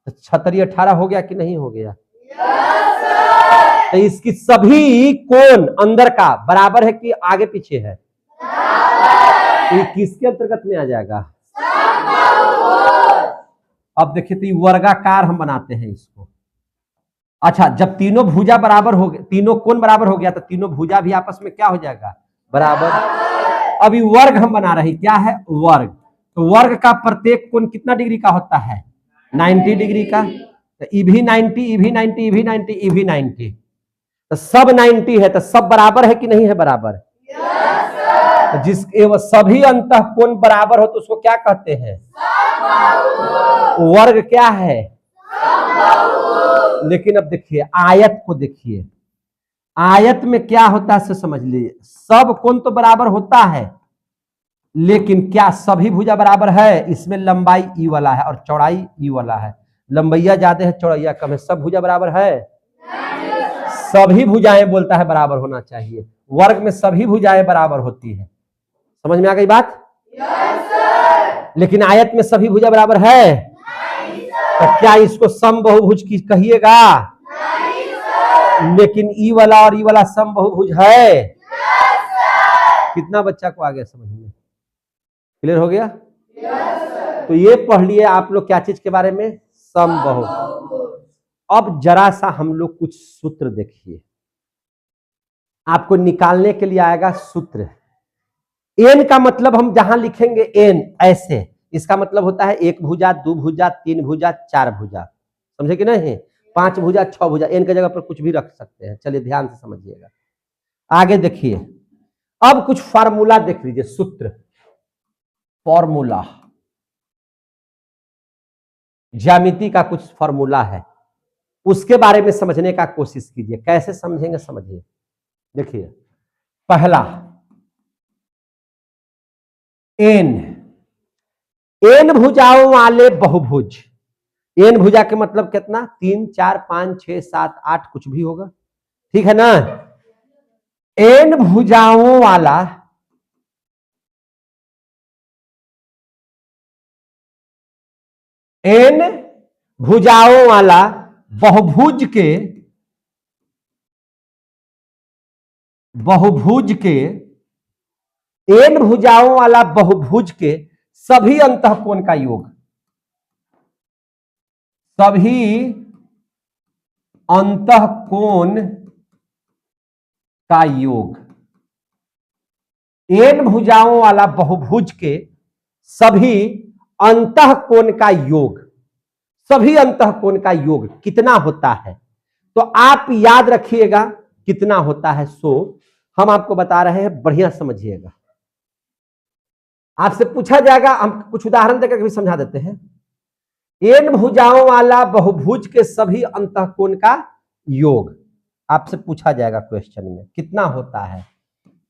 तो 36 18 हो गया कि नहीं हो गया? तो इसकी सभी कोण अंदर का बराबर है कि आगे पीछे है? ये किसके अंतर्गत में आ जाएगा? अब देखिए, तो वर्गाकार हम बनाते हैं इसको। अच्छा, जब तीनों भुजा बराबर हो गए, तीनों कोण बराबर हो गया, तो तीनों भुजा भी आपस में क्या हो जाएगा? बराबर। अभी वर्ग हम बना रहे, क्या है? वर्ग। तो वर्ग का प्रत्येक कोण कितना डिग्री का होता है? 90 डिग्री का। तो ईभी 90, ईभी 90, ईभी 90, ईभी 90, तो सब 90 है, तो सब बराबर है कि नहीं है? बराबर। वो सभी अंतःकोण बराबर हो तो उसको क्या कहते हैं? वर्ग क्या है? लेकिन अब देखिए आयत को, देखिए आयत में क्या होता है समझ लीजिए, सब कोण तो बराबर होता है, लेकिन क्या सभी भुजा बराबर है? इसमें लंबाई ई वाला है और चौड़ाई ई वाला है, लंबाइया ज्यादा है चौड़ाइया कम है, सब भुजा बराबर है? सभी भुजाएं बोलता है बराबर होना चाहिए, वर्ग में सभी भुजाएं बराबर होती है। समझ में आ गई बात? लेकिन आयत में सभी भुजा बराबर है? तो क्या इसको समबाहुभुज की कहिएगा? लेकिन ई वाला और ई वाला समबाहुभुज है। कितना बच्चा को आ गया समझ में? क्लियर हो गया? तो ये पढ़ लिए आप लोग क्या चीज के बारे में? समबाहुभुज। अब जरा सा हम लोग कुछ सूत्र देखिए, आपको निकालने के लिए आएगा सूत्र। एन का मतलब हम जहां लिखेंगे एन ऐसे, इसका मतलब होता है एक भुजा, दो भुजा, तीन भुजा, चार भुजा, समझे कि नहीं? पांच भुजा, छह भुजा, एन की जगह पर कुछ भी रख सकते हैं। चलिए ध्यान से समझिएगा, आगे देखिए। अब कुछ फार्मूला देख लीजिए, सूत्र, फॉर्मूला, ज्यामिति का कुछ फार्मूला है, उसके बारे में समझने का कोशिश कीजिए। कैसे समझेंगे समझिए। देखिए पहला एन, एन भुजाओं वाले बहुभुज। एन भुजा के मतलब कितना? 3, 4, 5, 6, 7, 8 कुछ भी होगा, ठीक है ना? एन भुजाओं वाला एन भुजाओं वाला बहुभुज के एन भुजाओं वाला बहुभुज के सभी अंतःकोण का योग, सभी अंतःकोण का योग। एन भुजाओं वाला बहुभुज के सभी अंतःकोण का योग, सभी अंतःकोण का योग कितना होता है? तो आप याद रखिएगा कितना होता है, सो हम आपको बता रहे हैं, बढ़िया समझिएगा। आपसे पूछा जाएगा, हम कुछ उदाहरण देकर भी समझा देते हैं। एन भुजाओं वाला बहुभुज के सभी अंतःकोण का योग आपसे पूछा जाएगा क्वेश्चन में, कितना होता है?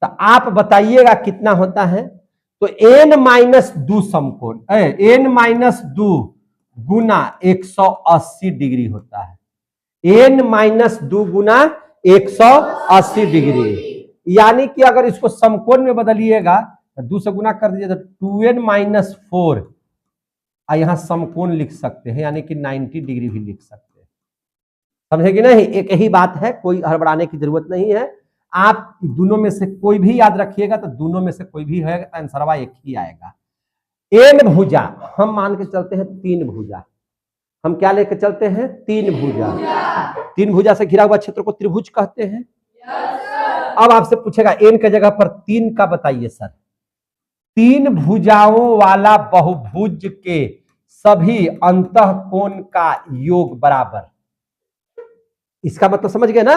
तो आप बताइएगा कितना होता है। तो n-2 समकोण, n-2 गुना 180 डिग्री होता है। n-2 गुना 180 डिग्री, यानी कि अगर इसको समकोण में बदलिएगा तो 2 से गुना कर दीजिए तो 2n-4, यहां समकोण लिख सकते हैं, यानी कि 90 डिग्री भी लिख सकते हैं। समझे कि नहीं? एक ही बात है, कोई हड़बड़ाने की जरूरत नहीं है। आप दोनों में से कोई भी याद रखिएगा तो दोनों में से कोई भी है, आंसरवा एक ही आएगा। एन भुजा, हम मान के चलते हैं 3 भुजा, हम क्या लेके चलते हैं? 3 भुजा। 3 भुजा से घिरा हुआ क्षेत्र को त्रिभुज कहते हैं। अब आपसे पूछेगा एन की जगह पर 3 का बताइए सर। 3 भुजाओं वाला बहुभुज के सभी अंतःकोण का योग बराबर, इसका मतलब समझ गए ना?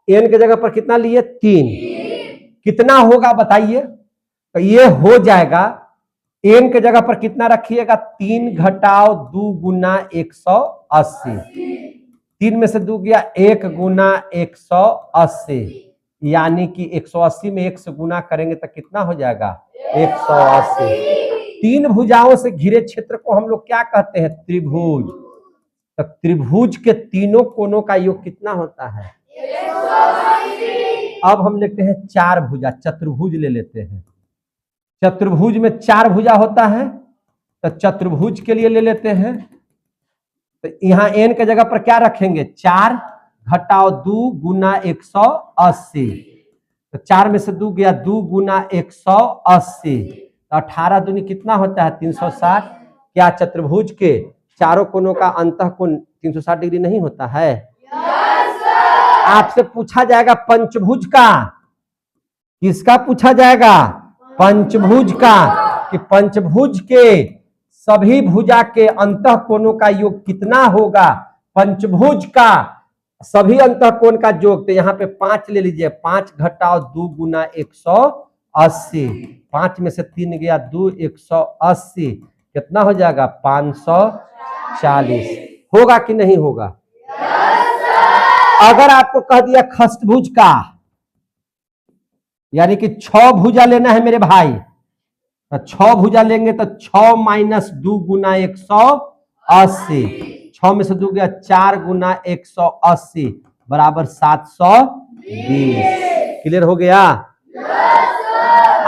एन की जगह पर कितना लिए? 3। कितना होगा बताइए? तो ये हो जाएगा, एन की जगह पर कितना रखिएगा? 3 घटाओ 2 गुना 180, 3 में से 2 गया 1 गुना 180, यानी कि 180 में 1 से गुना करेंगे तो कितना हो जाएगा? 180। 3 भुजाओं से घिरे क्षेत्र को हम लोग क्या कहते हैं? त्रिभुज। तो त्रिभुज के तीनों कोनों का योग कितना होता है? 180। अब हम लेते हैं 4 भुजा, चतुर्भुज ले लेते हैं। चतुर्भुज में 4 भुजा होता है, तो चतुर्भुज के लिए ले लेते हैं। तो यहां एन की जगह पर क्या रखेंगे? 4 घटाओ 2 गुना 180, तो 4 में से 2 गया 2 गुना 180, तो 18 दूनी कितना होता है? 360। क्या चतुर्भुज के चारों कोनों का अंतःकोण 360 डिग्री नहीं होता है? आपसे पूछा जाएगा पंचभुज का, किसका पूछा जाएगा? पंचभुज का, कि पंचभुज के सभी भुजा के अंतःकोणों का योग कितना होगा? पंचभुज का सभी अंतःकोण का योग, तो यहाँ पे 5 ले लीजिए, 5 घटाओ 2 गुना 180, 5 में से 3 गया 2, 180, कितना हो जाएगा 540। होगा कि नहीं होगा? अगर आपको कह दिया खष्टभुज का, यानी कि 6 भुजा लेना है मेरे भाई, तो 6 भुजा लेंगे तो 6 माइनस 2 गुना 180, 6 में से 2 गया 4 गुना 180 बराबर 720। क्लियर हो गया?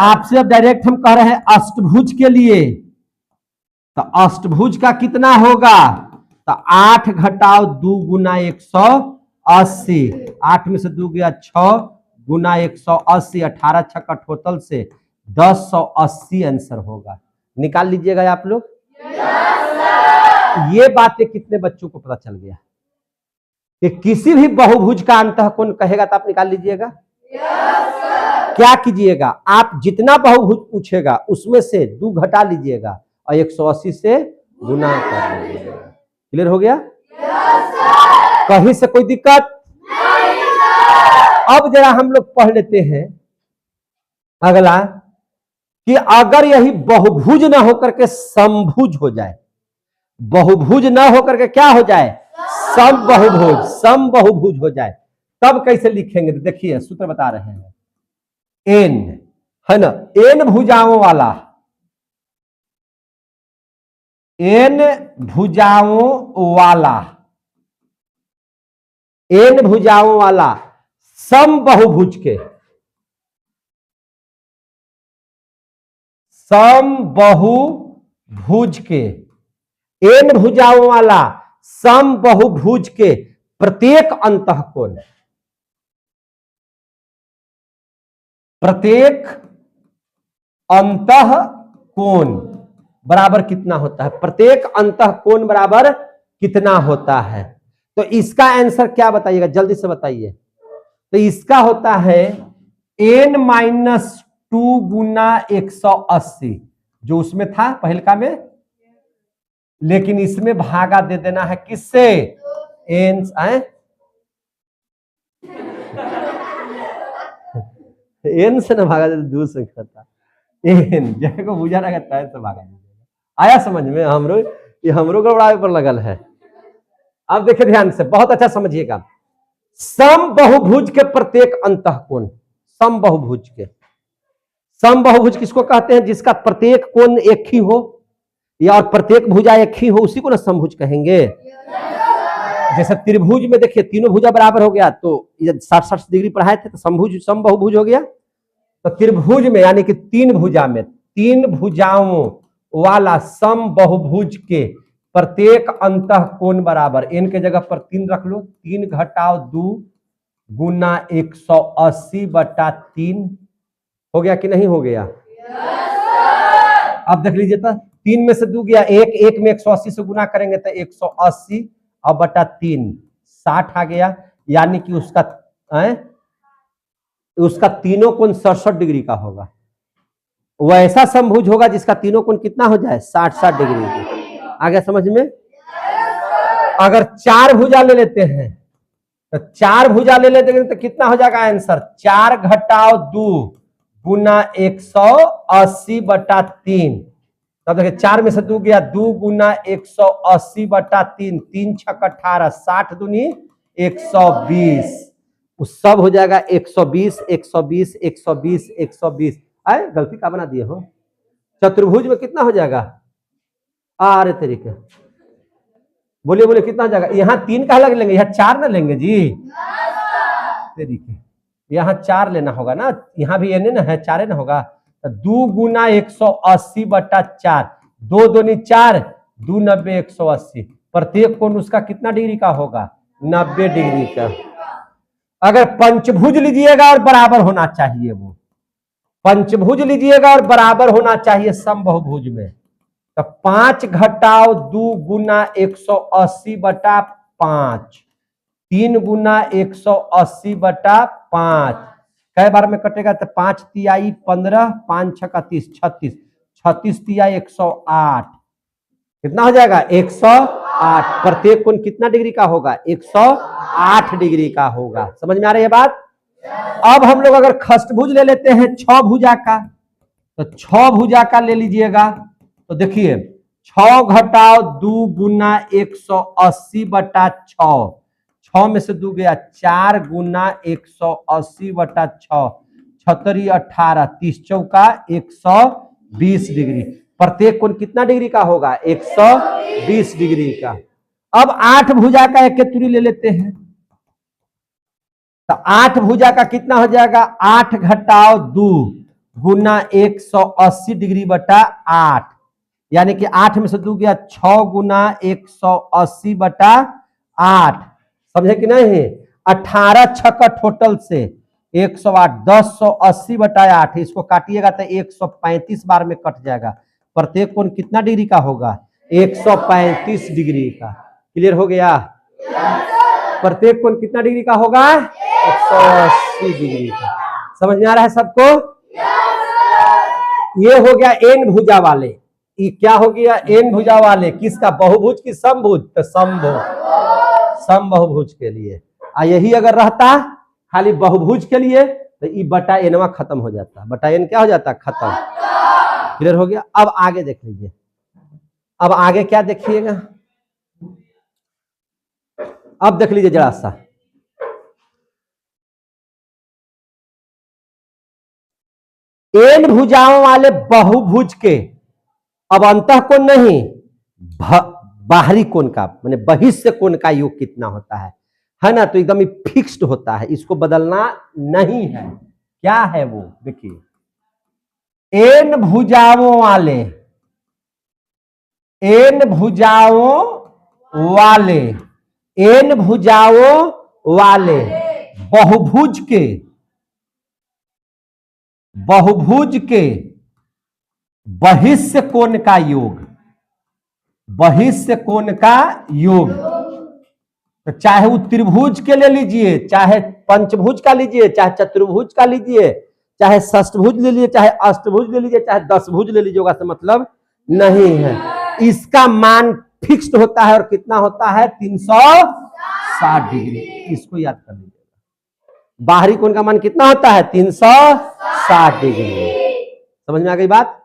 आपसे अब डायरेक्ट हम कह रहे हैं अष्टभुज के लिए, तो अष्टभुज का कितना होगा? तो 8 घटाओ 2 गुना 180, 8 में से 2 गया 6 गुना 180, 18 छक्का टोटल से 1080 आंसर होगा। निकाल लीजिएगा आप लोग। ये बातें कितने बच्चों को पता चल गया कि किसी भी बहुभुज का अंतःकोण कहेगा तो आप निकाल लीजिएगा। क्या कीजिएगा? आप जितना बहुभुज पूछेगा उसमें से 2 घटा लीजिएगा और 180 से गुना कर लीजिएगा। क्लियर हो गया? कहीं से कोई दिक्कत? अब जरा हम लोग पढ़ लेते हैं अगला कि अगर यही बहुभुज ना होकर के समभुज हो जाए, बहुभुज ना होकर के क्या हो जाए? समबहुभुज, समबहुभुज हो जाए, तब कैसे लिखेंगे? तो देखिए सूत्र बता रहे हैं, एन है ना, एन भुजाओं वाला, एन भुजाओं वाला, एन भुजाओं वाला समबहुभुज के, समबहुभुज के, एन भुजाओं वाला समबहुभुज के प्रत्येक अंतःकोण, प्रत्येक अंतःकोण बराबर कितना होता है? प्रत्येक अंतःकोण बराबर कितना होता है? तो इसका आंसर क्या बताइएगा, जल्दी से बताइए। तो इसका होता है n माइनस 2 गुना 180, जो उसमें था पहलका में, लेकिन इसमें भागा दे देना है किससे? n से ना भागा दे, 2 से करता, n जगह बुझा रहेगा तय से भागा दीजिएगा। आया समझ में? हमरो गड़बड़ावे पर लगल है। अब देखिए ध्यान से, बहुत अच्छा समझिएगा। समबहुभुज के प्रत्येक अंतःकोण, समबहुभुज के, समबहुभुज किसको कहते हैं? जिसका प्रत्येक कोण एक ही हो या और प्रत्येक भुजा एक ही हो, उसी को ना समभुज कहेंगे। जैसे त्रिभुज में देखिए तीनों भुजा बराबर हो गया, तो 60-60 डिग्री पढ़ाए थे तो समभुज समबहुभुज हो गया। तो त्रिभुज में यानी कि 3 भुजा में 3 भुजाओं वाला समबहुभुज के प्रत्येक अंतःकोण बराबर, n के जगह पर 3 रख लो, 3 घटाओ 2 गुना 180 बटा 3 हो गया कि नहीं हो गया? अब देख लीजिए, तो 3 में से 2 गया 1, 1 में 180 से गुना करेंगे तो 180 और बटा 3 60 आ गया, यानी कि उसका तीनों कोण 67 डिग्री का होगा। वह ऐसा समभुज होगा जिसका तीनों कोण कितना हो जाए? 60-60 डिग्री का। आ गया समझ में? अगर 4 भुजा ले लेते हैं, तो 4 भुजा ले लेते हैं तो कितना हो जाएगा आंसर? 4 घटाओ 2 गुना 180 बटा 3। तब देखिए 4 में से 2 गया 2 गुना 180 बटा 3, 3 छक 18, 60 दूनी 120, उस सब हो जाएगा 120, 120, 120, 120। आए गलती का बना दिए हो। चतुर्भुज में कितना हो जाएगा? अरे तरीके, बोलिए बोलिए कितना हो जाएगा? यहाँ 3 का अलग लेंगे, यहाँ 4 ना लेंगे जी? तरीके यहाँ 4 लेना होगा ना, यहाँ भी n ना है, 4 ना होगा। 2 गुना 180 बटा 4, 2 दूनी 4, 2 90 180, प्रत्येक कोण उसका कितना डिग्री का होगा? 90 डिग्री का। अगर पंचभुज लीजिएगा और बराबर होना चाहिए, वो पंचभुज लीजिएगा और बराबर होना चाहिए समबहुभुज में, तो 5 घटाओ 2 गुना 180 बटा 5, 3 गुना 180 बटा 5, कई बार में कटेगा? तो 5 तिहाई 15, 5 छक्का 30, 36, 36 तिहाई 108, कितना हो जाएगा? 108। 8। प्रत्येक कोण कितना डिग्री का होगा? 108 डिग्री का होगा। समझ में आ रही है बात? अब हम लोग अगर खष्टभुज ले लेते हैं 6 भुजा का, तो 6 भुजा का ले लीजिएगा। तो देखिए 6 घटाओ 2 गुना 180/6, 6 में से 2 गया 4 गुना 180/6, 6 18, 30 चौका 120 डिग्री। प्रत्येक कोण कितना डिग्री का होगा? 120 डिग्री का। अब 8 भुजा का एक तुरी ले लेते हैं, तो 8 भुजा का कितना हो जाएगा? 8 घटाओ 2 गुना 180 डिग्री बटा 8, यानी कि 8 में से 2 गया 6 गुना 180/8। समझे कि नहीं? 18 6 का टोटल से 108, 1080/8, इसको काटिएगा तो 135 बार में कट जाएगा। प्रत्येक कोण कितना डिग्री का होगा? 135 डिग्री का। क्लियर हो गया? प्रत्येक कोण कितना डिग्री का होगा? 180 डिग्री का। समझ में आ रहा है सबको? ये हो गया एन भुजा वाले। ये क्या हो गया? एन भुजा वाले। किसका? बहुभुज की समभुज? तो समबहुभुज के लिए। यही अगर रहता खाली बहुभुज के लिए तो ई बटा एनवा खत्म हो जाता। बटा एन क्या हो जाता? खत्म। क्लियर हो गया? अब आगे देख लीजिए। अब आगे क्या देखिएगा? अब देख लीजिए जरा सा, एन भुजाओं वाले बहुभुज के अब अंतः कोण नहीं, बाहरी कोण का माने बहिष्य कोण का योग कितना होता है ना? तो एकदम ही फिक्स्ड होता है, इसको बदलना नहीं है। क्या है वो? देखिए एन भुजाओं वाले, एन भुजाओं वाले, एन भुजाओं वाले बहुभुज के, बहुभुज के बहिष्य कोण का योग, बहिष्य कोण का योग। तो चाहे वो त्रिभुज के ले लीजिए, चाहे पंचभुज का लीजिए, चाहे चतुर्भुज का लीजिए, चाहे षष्ठभुज ले लीजिए, चाहे अष्टभुज ले लीजिए, चाहे 10 भुज ले लीजिए, होगा तो मतलब नहीं है। इसका मान फिक्स्ड होता है और कितना होता है? 360 डिग्री। इसको याद कर लीजिएगा। बाहरी कोण का मान कितना होता है? 360 डिग्री। समझ में आ गई बात?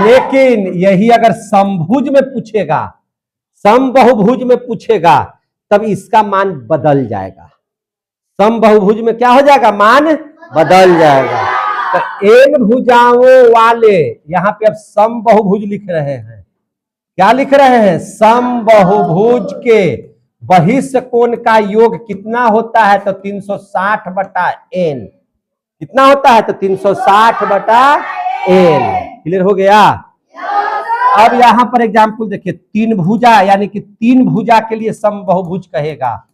लेकिन यही अगर समभुज में पूछेगा, समबहुभुज में पूछेगा, तब इसका मान बदल जाएगा। समबहुभुज में क्या हो जाएगा? मान बदल जाएगा। तो एन भुजाओं वाले, यहां पे अब समबहुभुज लिख रहे हैं। क्या लिख रहे हैं? समबहुभुज के बहिष्य कोण का योग कितना होता है? तो 360/n। कितना होता है? तो 360/n। क्लियर हो गया? अब यहां पर एग्जाम्पल देखिए, 3 भुजा, यानी कि 3 भुजा के लिए समबहुभुज कहेगा,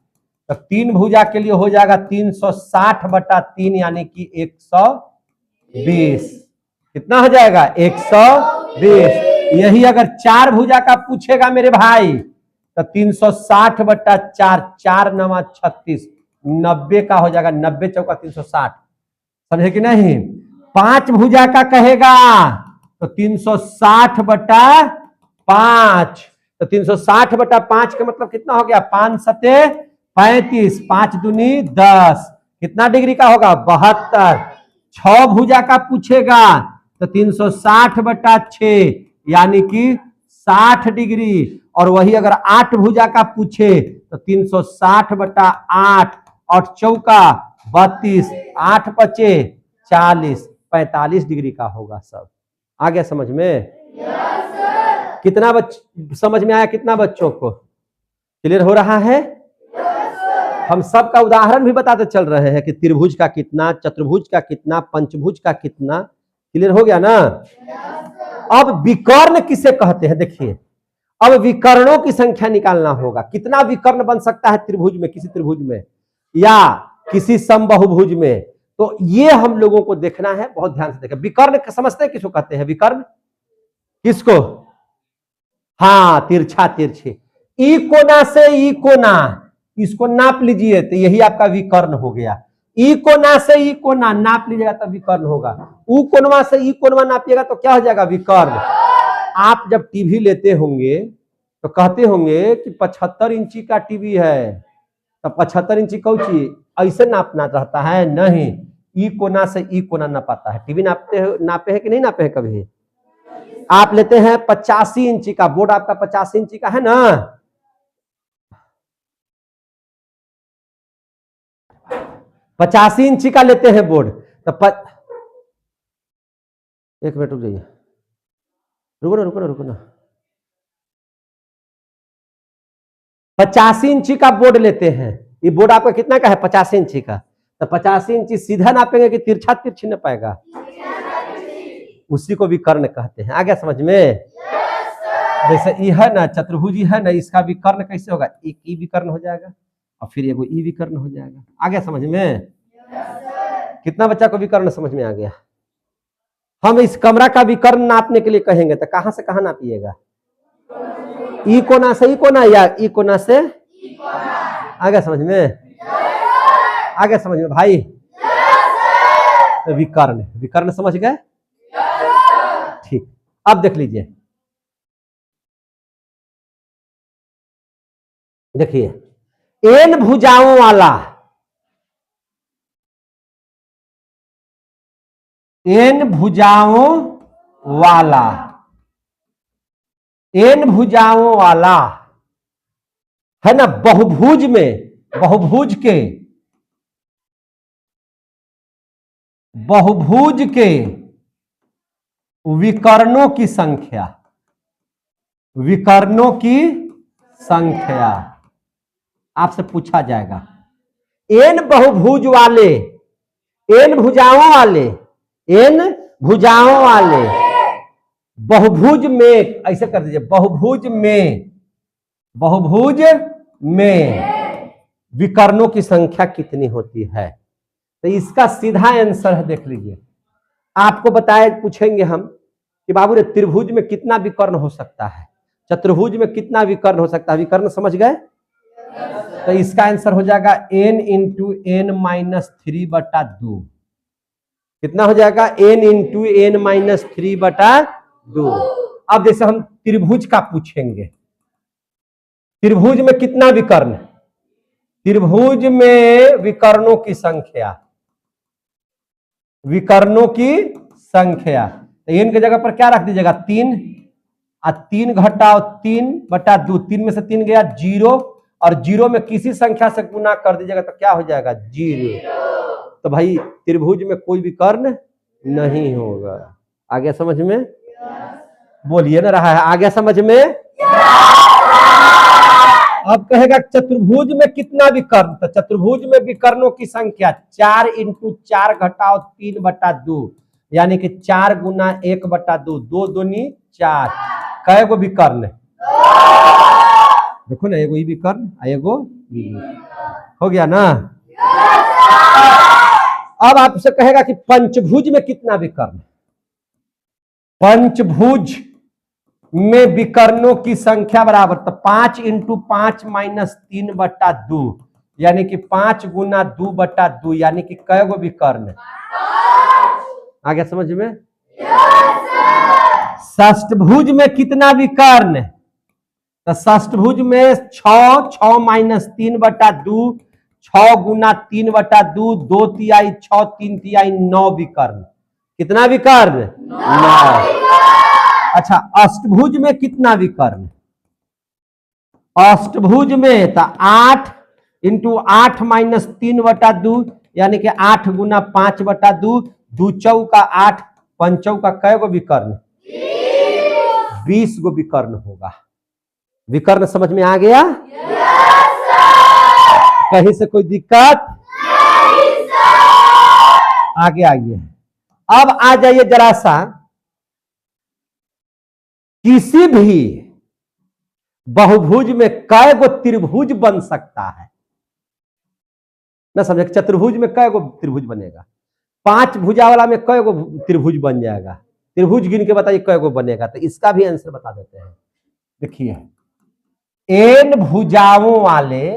तो 3 भुजा के लिए हो जाएगा 360/3, यानी कि 120। कितना हो जाएगा? 120। यही अगर 4 भुजा का पूछेगा मेरे भाई, तो 360/4, 4 9 36, 90 का हो जाएगा। 90 चौका 360। समझे कि नहीं? 5 भुजा का कहेगा तो 360/5, तो 360/5 का मतलब कितना हो गया? 5 सते 35, 5 दूनी 10, कितना डिग्री का होगा? 72। 6 भुजा का पूछेगा तो 360/6, यानी कि 60 डिग्री। और वही अगर 8 भुजा का पूछे तो 360/8, और चौका 32, 8 पचे 40, 45 डिग्री का होगा। सब आ गया समझ में? कितना समझ में आया? कितना बच्चों को क्लियर हो रहा है? हम सब का उदाहरण भी बताते चल रहे हैं कि त्रिभुज का कितना, चतुर्भुज का कितना, पंचभुज का कितना। क्लियर हो गया ना? अब विकर्ण किसे कहते हैं? देखिए, अब विकर्णों की संख्या निकालना होगा। कितना विकर्ण बन सकता है त्रिभुज में, किसी त्रिभुज में या किसी समबहुभुज में? तो ये हम लोगों को देखना है, बहुत ध्यान से देखें। विकर्ण समझते हैं किसको कहते हैं? विकर्ण किसको? हाँ, तिरछा, तिरछे। ई कोना से ई कोना, इसको नाप लीजिए तो यही आपका विकर्ण हो गया। ई कोना से ई कोना नाप लीजिएगा तो विकर्ण होगा। ऊ कोनवा से ई कोनवा नापिएगा तो क्या हो जाएगा? विकर्ण। आप जब टीवी लेते होंगे तो कहते होंगे कि 75 इंची का टीवी है, तो 75 इंची कौची ऐसे नापना रहता है? नहीं, ई कोना से ई कोना नापाता है। टीवी नापे है कि नहीं नापे है कभी? आप लेते हैं 85 इंची का बोर्ड, आपका 85 इंची का है ना, 85 इंची का लेते हैं बोर्ड, तो एक मिनट रुक जाइए, रुको ना 85 इंची का बोर्ड लेते हैं। ये बोर्ड आपका कितना का है? 85 इंची का। तो 85 इंची सीधा नापेंगे कि तिरछा तिरछी न पाएगा? उसी को विकर्ण कहते हैं। आ गया समझ में? जैसे ई है ना, चतुर्भुज है ना, इसका विकर्ण कैसे होगा? एक ई विकर्ण हो जाएगा और फिर एगो ई विकर्ण हो जाएगा। आ गया समझ में? कितना बच्चा को विकर्ण समझ में आ गया? हम इस कमरा का विकर्ण नापने के लिए कहेंगे तो कहां से कहां नापिएगा? ई कोना से ई कोना या ई कोना से? आ गया समझ में? आ गया समझ में भाई? तो विकर्ण, विकर्ण समझ गए? ठीक, अब देख लीजिए, देखिए एन भुजाओं वाला, एन भुजाओं वाला, एन भुजाओं वाला है ना, बहुभुज में, बहुभुज के विकर्णों की संख्या, विकर्णों की संख्या आपसे पूछा जाएगा। एन बहुभुज वाले, एन भुजाओं वाले, एन भुजाओं वाले बहुभुज में, ऐसे कर दीजिए, बहुभुज में, बहुभुज में विकर्णों की संख्या कितनी होती है? तो इसका सीधा आंसर है, देख लीजिए। आपको बताए पूछेंगे हम कि बाबू रे त्रिभुज में कितना विकर्ण हो सकता है, चतुर्भुज में कितना विकर्ण हो सकता है? विकर्ण समझ गए? तो इसका आंसर हो जाएगा n इंटू एन माइनस 3/2। कितना हो जाएगा? n into N minus 3/2। अब जैसे हम त्रिभुज का पूछेंगे, त्रिभुज में कितना विकर्ण? त्रिभुज में विकर्णों की संख्या, विकर्णों की संख्या, तो n की जगह पर क्या रख दीजिएगा? 3, और 3 घटाओ 3/2, 3 में से 3 गया 0, और 0 में किसी संख्या से गुना कर दीजिएगा तो क्या हो जाएगा? 0। तो भाई त्रिभुज में कोई विकर्ण नहीं होगा। आ गया समझ में? बोलिए ना, रहा है? आ गया समझ में? अब कहेगा चतुर्भुज में कितना विकर्ण? तो चतुर्भुज में विकर्णों की संख्या 4 इंटू 4 घटाओ 3/2, यानी कि 4 गुना 1/2, 2 दूनी 4। कै गो विकर्ण? देखो ना, एगो ई विकर्ण, एगो हो गया ना। अब आपसे कहेगा कि पंचभुज में कितना विकर्ण? पंचभुज में विकर्णों की संख्या बराबर, तो 5 इंटू 5 माइनस 3/2, यानी कि 5 गुना 2/2, यानी कि कै गो विकर्ण? आ गया समझ में? षष्ठभुज में कितना विकर्ण? तो षष्ठभुज में 6, 6 माइनस 3/2, 6 गुना 3/2, 2 तिहाई 6, 3 तिहाई 9 विकर्ण। कितना विकर्ण? 9। अच्छा, अष्टभुज में कितना विकर्ण? अष्टभुज में तो 8 इंटू 8 माइनस 3/2, यानी कि 8 गुना 5/2, 2 चौका 8, 5 चौका कै गो विकर्ण? 20 गो विकर्ण होगा। विकर्ण समझ में आ गया? कहीं से कोई दिक्कत? आगे आइए, अब आ जाइए जरा सा, किसी भी बहुभुज में कै गो त्रिभुज बन सकता है? ना समझे? चतुर्भुज में कै गो त्रिभुज बनेगा? 5 भुजा वाला में कै गो त्रिभुज बन जाएगा? त्रिभुज गिन के बताइए कै गो बनेगा? तो इसका भी आंसर बता देते हैं। देखिए, एन भुजाओं वाले,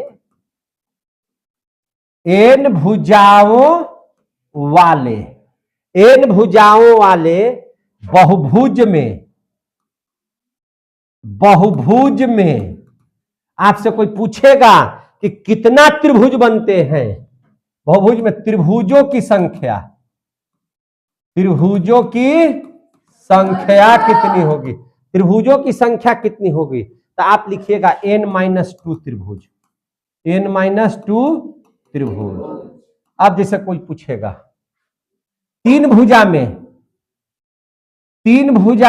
एन भुजाओं वाले, एन भुजाओं वाले बहुभुज में बहुभुज में आपसे कोई पूछेगा कि कितना त्रिभुज बनते हैं, बहुभुज में त्रिभुजों की संख्या, त्रिभुजों की संख्या कितनी होगी, त्रिभुजों की संख्या कितनी होगी, तो आप लिखिएगा n-2 त्रिभुज, n-2 त्रिभुज। अब जैसे कोई पूछेगा तीन भुजा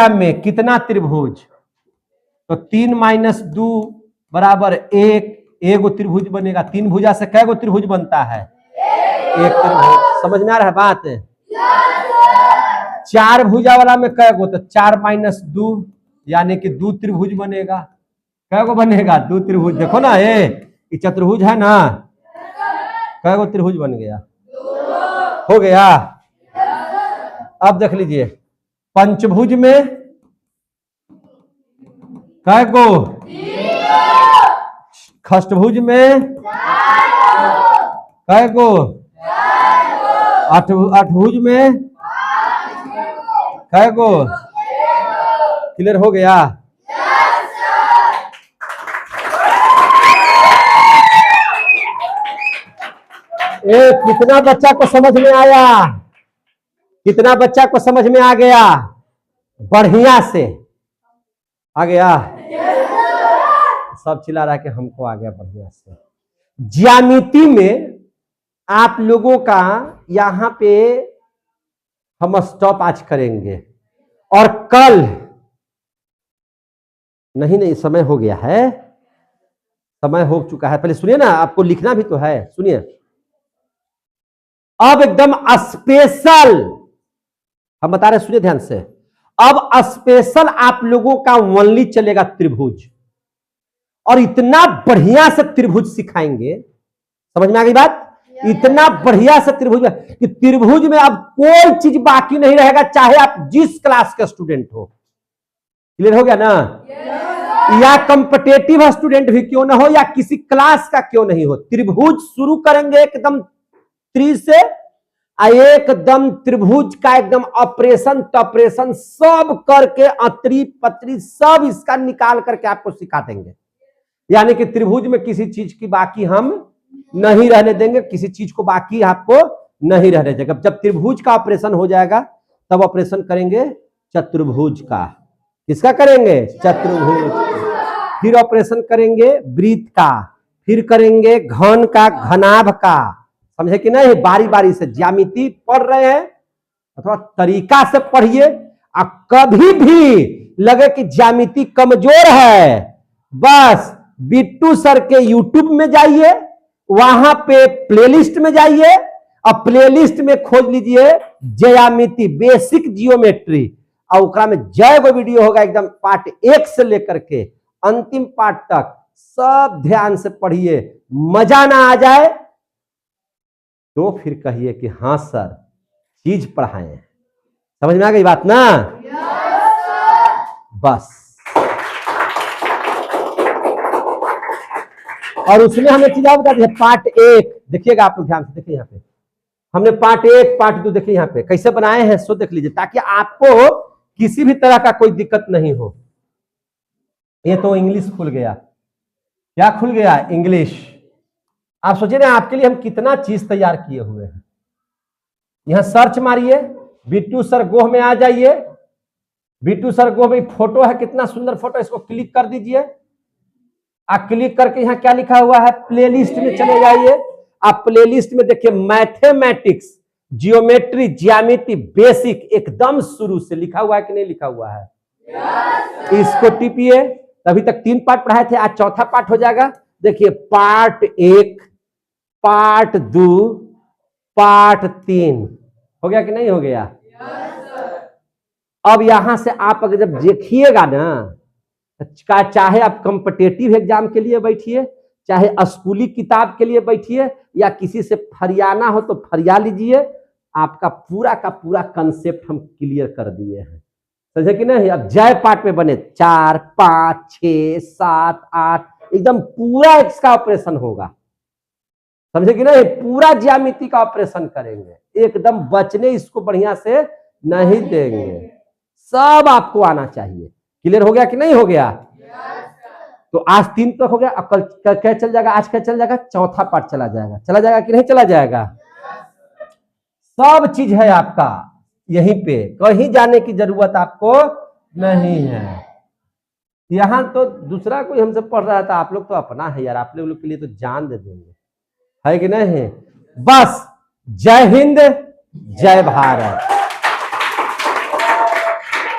में कितना त्रिभुज, तो 3-2 बराबर 1, एगो त्रिभुज बनेगा। तीन भुजा से कै गो त्रिभुज बनता है, एक त्रिभुज। समझ में आ रहा है बात? चार भुजा वाला में कै गो, तो 4-2 यानी कि 2 त्रिभुज बनेगा। कै गो बनेगा, 2 त्रिभुज। देखो ना ये चतुर्भुज है ना, कै गो त्रिभुज बन गया, हो गया। अब देख लीजिए पंचभुज में कै गो, खष्टभुज में कै गो, अठभुज में कै गो, क्लियर हो गया। कितना बच्चा को समझ में आया, कितना बच्चा को समझ में आ गया, बढ़िया से आ गया। सब चिल्ला रहा है कि हमको आ गया बढ़िया से। ज्यामिति में आप लोगों का यहां पे हम स्टॉप आज करेंगे, और कल नहीं समय हो गया है, समय हो चुका है। पहले सुनिए ना, आपको लिखना भी तो है, सुनिए। अब एकदम स्पेशल हम बता रहे, सुनिए ध्यान से। अब स्पेशल आप लोगों का ओनली चलेगा त्रिभुज, और इतना बढ़िया से त्रिभुज सिखाएंगे, समझ में आ गई बात? इतना बढ़िया से त्रिभुज कि त्रिभुज में अब कोई चीज बाकी नहीं रहेगा, चाहे आप जिस क्लास के स्टूडेंट हो। क्लियर हो गया ना? या कॉम्पिटेटिव स्टूडेंट भी क्यों ना हो, या किसी क्लास का क्यों नहीं हो, त्रिभुज शुरू करेंगे एकदम त्रि से, एकदम त्रिभुज का एकदम ऑपरेशन टॉपरेशन सब करके अतरी पतरी सब इसका निकाल करके आपको सिखा देंगे। यानी कि त्रिभुज में किसी चीज की बाकी हम नहीं रहने देंगे, किसी चीज को बाकी आपको नहीं रहने देंगे। जब त्रिभुज का ऑपरेशन हो जाएगा तब ऑपरेशन करेंगे चतुर्भुज का। किसका करेंगे? चतुर्भुज। फिर ऑपरेशन करेंगे वृत्त का, फिर करेंगे घन का, घनाभ का। समझे कि नहीं? बारी बारी से ज्यामिति पढ़ रहे हैं, थोड़ा तरीका से पढ़िए। कभी भी लगे कि ज्यामिति कमजोर है, बस बिट्टू सर के यूट्यूब में जाइए, वहां पे प्लेलिस्ट में जाइए, और प्लेलिस्ट में खोज लीजिए ज्यामिति बेसिक जियोमेट्री, और उकरा में जय गो वीडियो होगा, एकदम पार्ट 1 से लेकर के अंतिम पार्ट तक सब ध्यान से पढ़िए। मजा ना आ जाए तो फिर कहिए कि हाँ सर चीज पढ़ाए। समझ में आ गई बात ना? बस। और उसमें हमें चीजें बता दी। पार्ट 1 देखिएगा आप लोग ध्यान से, देखिए यहाँ पे हमने पार्ट 1 पार्ट 2 देखिए यहाँ पे कैसे बनाए हैं, सो देख लीजिए, ताकि आपको किसी भी तरह का कोई दिक्कत नहीं हो। ये तो इंग्लिश खुल गया, क्या खुल गया? इंग्लिश। आप सोचिए ना, आपके लिए हम कितना चीज तैयार किए हुए हैं। यहां सर्च मारिए, बिट्टू सर गोह में आ जाइए। बिट्टू सर गोह में फोटो है, कितना सुंदर फोटो, इसको क्लिक कर दीजिए। आप क्लिक करके यहाँ क्या लिखा हुआ है, प्लेलिस्ट में चले जाइए। आप प्लेलिस्ट में देखिए मैथमेटिक्स, जियोमेट्री, ज्यामिति बेसिक, एकदम शुरू से लिखा हुआ है कि नहीं लिखा हुआ है? इसको टिपिए। अभी तक 3 पार्ट पढ़ाए थे, आज चौथा पार्ट हो जाएगा। देखिए पार्ट 1, पार्ट 2, पार्ट 3 हो गया कि नहीं हो गया? अब यहां से आप अगर जब देखिएगा ना, चाहे आप कॉम्पिटिटिव एग्जाम के लिए बैठिए, चाहे स्कूली किताब के लिए बैठिए, या किसी से फरियाना हो तो फरिया लीजिए, आपका पूरा का पूरा कंसेप्ट हम क्लियर कर दिए हैं। समझे कि नहीं? अब जय पार्ट में बने 4, 5, 6, 7, 8 एकदम पूरा इसका ऑपरेशन होगा। समझे कि नहीं? पूरा ज्यामिति का ऑपरेशन करेंगे, एकदम बचने इसको बढ़िया से नहीं देंगे। सब आपको आना चाहिए। क्लियर हो गया कि नहीं हो गया? तो आज 3 तक हो गया, अब कल क्या चल जाएगा, आज क्या चल जाएगा, चौथा पार्ट चला जाएगा कि नहीं चला जाएगा। सब चीज है आपका यहीं पे, कहीं जाने की जरूरत आपको नहीं है। यहां तो दूसरा कोई हमसे पढ़ रहा था, आप लोग तो अपना है यार, आप लोग के लिए तो जान दे देंगे, है कि नहीं। बस जय हिंद जय भारत।